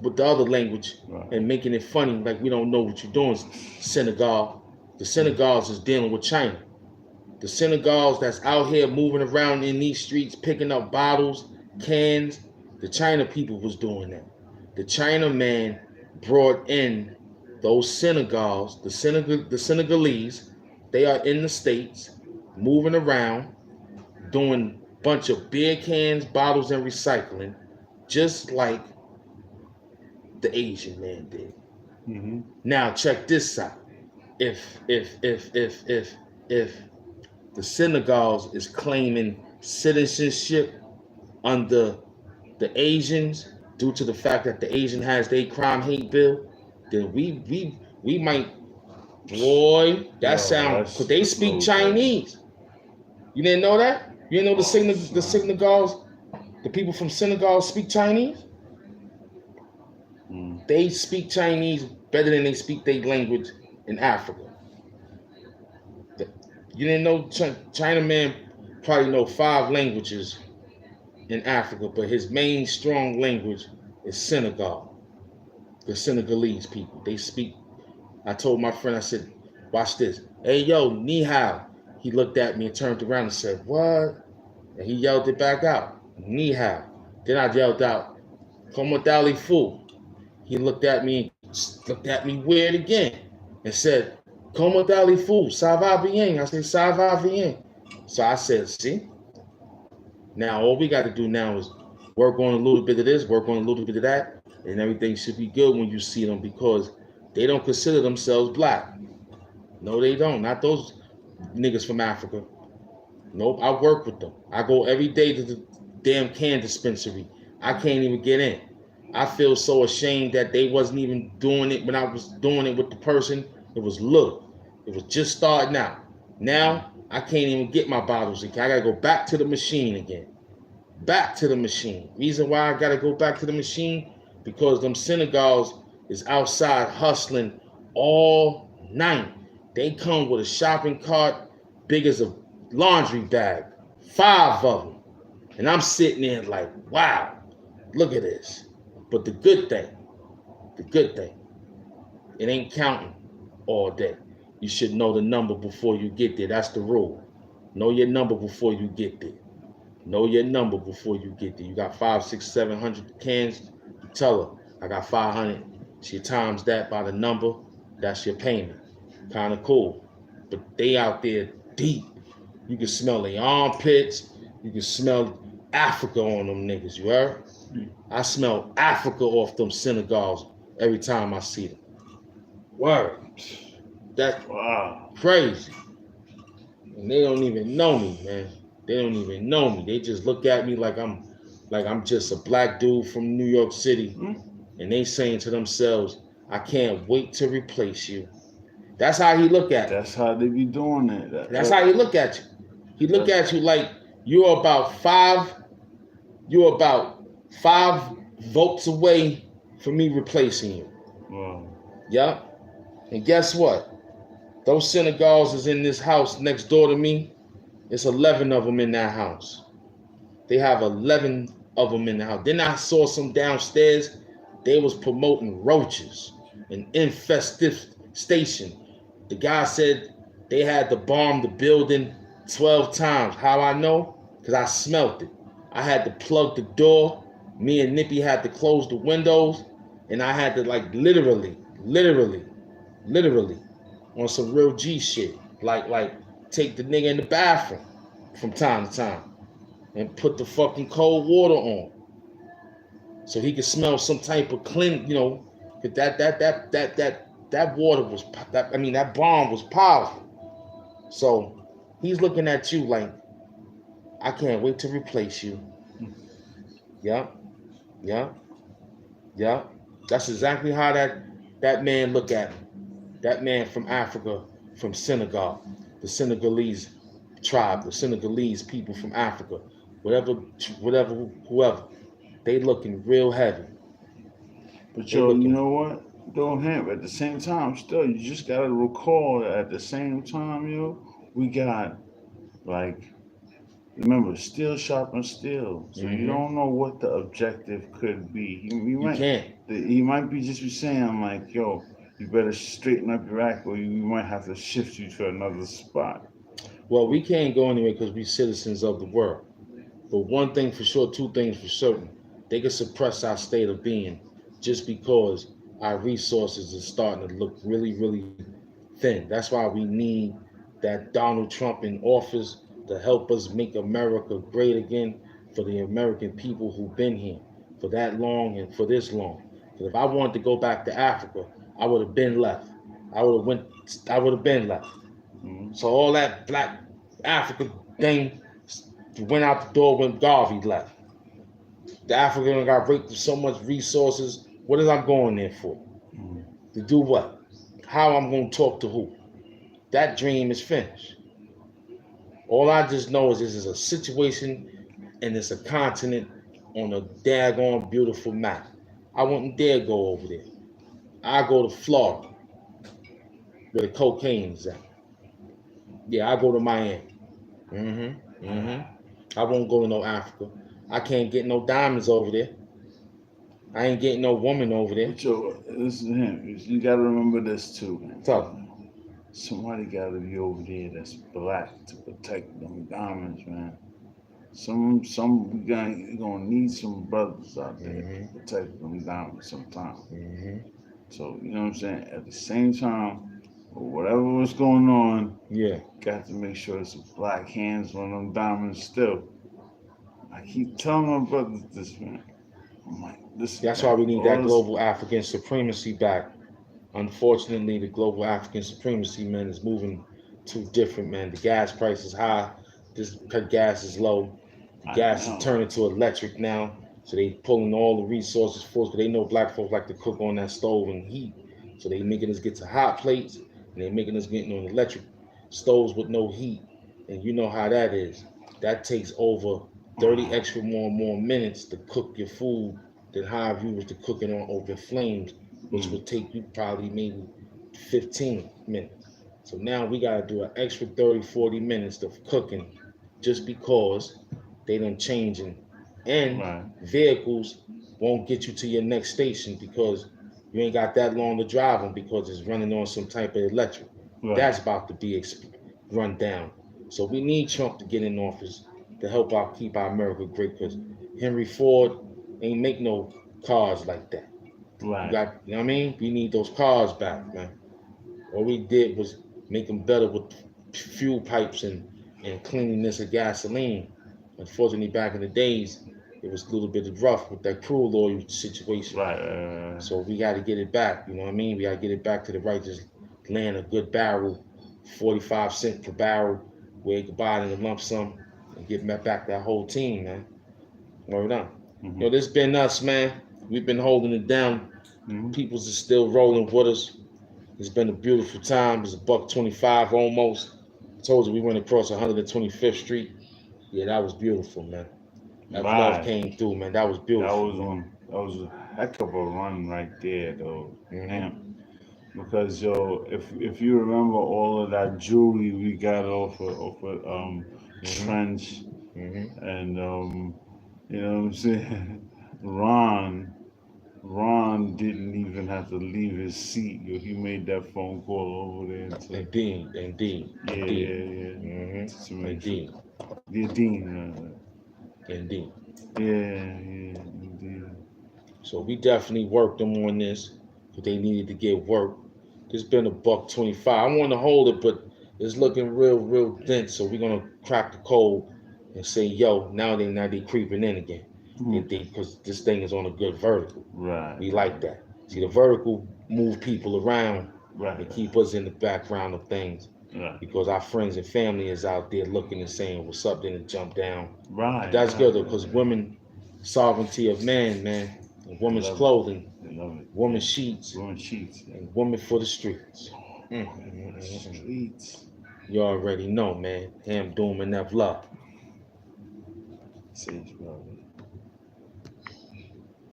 with the other language and making it funny like we don't know what you're doing. Senegal. The Senegals is dealing with China. The Senegals that's out here moving around in these streets, picking up bottles, cans, the China people was doing that. The China man brought in those Senegals, the Senegalese. They are in the States, moving around, doing a bunch of beer cans, bottles, and recycling, just like the Asian man did. Now check this out. If the Senegals is claiming citizenship under the Asians due to the fact that the Asian has their crime hate bill, then we might, boy, that sound, because they speak Chinese. You didn't know that? You didn't know the Senegals, the people from Senegal speak Chinese? They speak Chinese better than they speak their language in Africa. You didn't know China man probably know 5 languages in Africa, but his main strong language is Senegal. The Senegalese people, they speak. I told my friend, I said, watch this. Hey, yo, ni hao. He looked at me and turned around and said, what? And he yelled it back out, ni hao. Then I yelled out, como dali fu. He looked at me weird again and said, como dali fu, ça va bien. I said, ça va bien. So I said, see? Now all we got to do now is work on a little bit of this, work on a little bit of that, and everything should be good when you see them, because they don't consider themselves black. No, they don't. Not those niggas from Africa. Nope, I work with them. I go every day to the damn can dispensary. I can't even get in. I feel so ashamed that they wasn't even doing it when I was doing it with the person. It was just starting out. Now, I can't even get my bottles again. I gotta go back to the machine again. Back to the machine. Reason why I gotta go back to the machine, because them Senegals is outside hustling all night. They come with a shopping cart big as a laundry bag, 5 of them. And I'm sitting there like, wow, look at this. But the good thing, it ain't counting all day. You should know the number before you get there. That's the rule. Know your number before you get there. Know your number before you get there. You got 500, 600, 700 cans. You tell her, I got 500. She times that by the number. That's your payment. Kind of cool. But they out there deep. You can smell their armpits. You can smell Africa on them niggas. You heard? I smell Africa off them Senegals every time I see them. Word. That's crazy. And they don't even know me, man. They don't even know me. They just look at me like I'm just a black dude from New York City. And they saying to themselves, I can't wait to replace you. That's how he look at it. That's how they be doing it. That's how he look at you. He look at you like you're about 5 votes away from me replacing you. Wow. Yeah. And guess what? Those Senegals is in this house next door to me. It's 11 of them in that house. They have 11 of them in the house. Then I saw some downstairs. They was promoting roaches and infestation. The guy said they had to bomb the building 12 times. How I know? Because I smelt it. I had to plug the door. Me and Nippy had to close the windows. And I had to like literally on some real G shit. Like take the nigga in the bathroom from time to time and put the fucking cold water on so he could smell some type of clean, you know, that water was that bomb was powerful. So he's looking at you like, I can't wait to replace you. Yeah, yeah, yeah. That's exactly how that man look at me. That man from Africa, from Senegal, the Senegalese tribe, the Senegalese people from Africa, whoever, they looking real heavy. But They yo, you looking. know what? Don't have at the same time. Still, you just gotta recall that at the same time, yo, we got like remember steel sharpens steel. So you Mm-hmm. don't know what the objective could be. You can't. He might be just be saying like, yo, you better straighten up your act, or you might have to shift you to another spot. Well, we can't go anywhere because we citizens of the world. But one thing for sure, two things for certain, they can suppress our state of being just because our resources are starting to look really thin. That's why we need that Donald Trump in office to help us make America great again for the American people who've been here for that long and for this long. Because if I wanted to go back to Africa, I would have been left. I would have been left. Mhm. So all that black Africa thing went out the door when Garvey left. The African got raped with so much resources. What is I'm going there for? Mhm. To do what? How I'm going to talk to who? That dream is finished. All I just know is this is a situation and it's a continent on a daggone beautiful map. I wouldn't dare go over there. I go to Florida where the cocaine is at. Yeah, I go to Miami. I won't go to no Africa. I can't get no diamonds over there. I ain't getting no woman over there. But yo, this is him. You gotta remember this too, man. So, Somebody gotta be over there that's black to protect them diamonds, man. Some we gonna need some brothers out there to mm-hmm, protect them diamonds sometime. mm-hmm, So you know what I'm saying. At the same time, whatever was going on, yeah. got to make sure it's black hands on them diamonds still. I keep telling my brothers this, man. I'm like, listen, That's why man. we need All that this, global African supremacy back. Unfortunately, the global African supremacy, man, is moving too different, man. The gas price is high. This gas is low. The I gas is know. turning to electric now. So they pulling all the resources for us because they know black folks like to cook on that stove and heat. So they making us get to hot plates and they making us getting on electric stoves with no heat. And you know how that is. That takes over 30 extra more minutes to cook your food than how if you was to cook it on open flames, which Mm, would take you probably maybe 15 minutes. So now we gotta do an extra 30, 40 minutes of cooking just because they done changing. And right, vehicles won't get you to your next station because you ain't got that long to drive them because it's running on some type of electric. right. That's about to be run down. So we need Trump to get in office to help out keep our America great because Henry Ford ain't make no cars like that. You Right. got, you know what I mean? We need those cars back, man. All we did was make them better with fuel pipes and cleanliness of gasoline. Unfortunately, back in the days, it was a little bit rough with that crude oil situation. Right. So we got to get it back. You know what I mean? We got to get it back to the right. Just land a good barrel, 45 cents per barrel, where you can buy it in a lump sum and get back that whole team, man. Word up. Mm-hmm. Yo, this been us, man. We've been holding it down. Mm-hmm. People's is still rolling with us. It's been a beautiful time. It's a $1.25 almost. I told you we went across 125th Street. Yeah, that was beautiful, man. That love Right. came through, man. That was beautiful, man. That was a heck of a run right there, though. Mm-hmm. Damn. Because yo, if you remember all of that jewelry we got off of Mm-hmm. Trench Mm-hmm. and you know what I'm saying, Ron. Ron didn't even have to leave his seat. Yo, he made that phone call over there. Indeed. Yeah. Mm-hmm. To make Indeed. sure. Yeah, Dean. Indeed. Yeah, indeed. So we definitely worked them on this, but they needed to get work. There's been $1.25. I want to hold it, but it's looking real dense. So we're gonna crack the code and say, yo, now they creeping in again. Because this thing is on a good vertical. Right. We like that. See, the vertical move people around Right. and keep us in the background of things. Right. Because our friends and family is out there looking and saying, what's up, then to jump down. Right. But that's good though, because women, sovereignty of man, and women's clothing, women's sheets, and women for the streets. Streets. You already know, man. Ham, Doom, and Nev Love. Sage brother.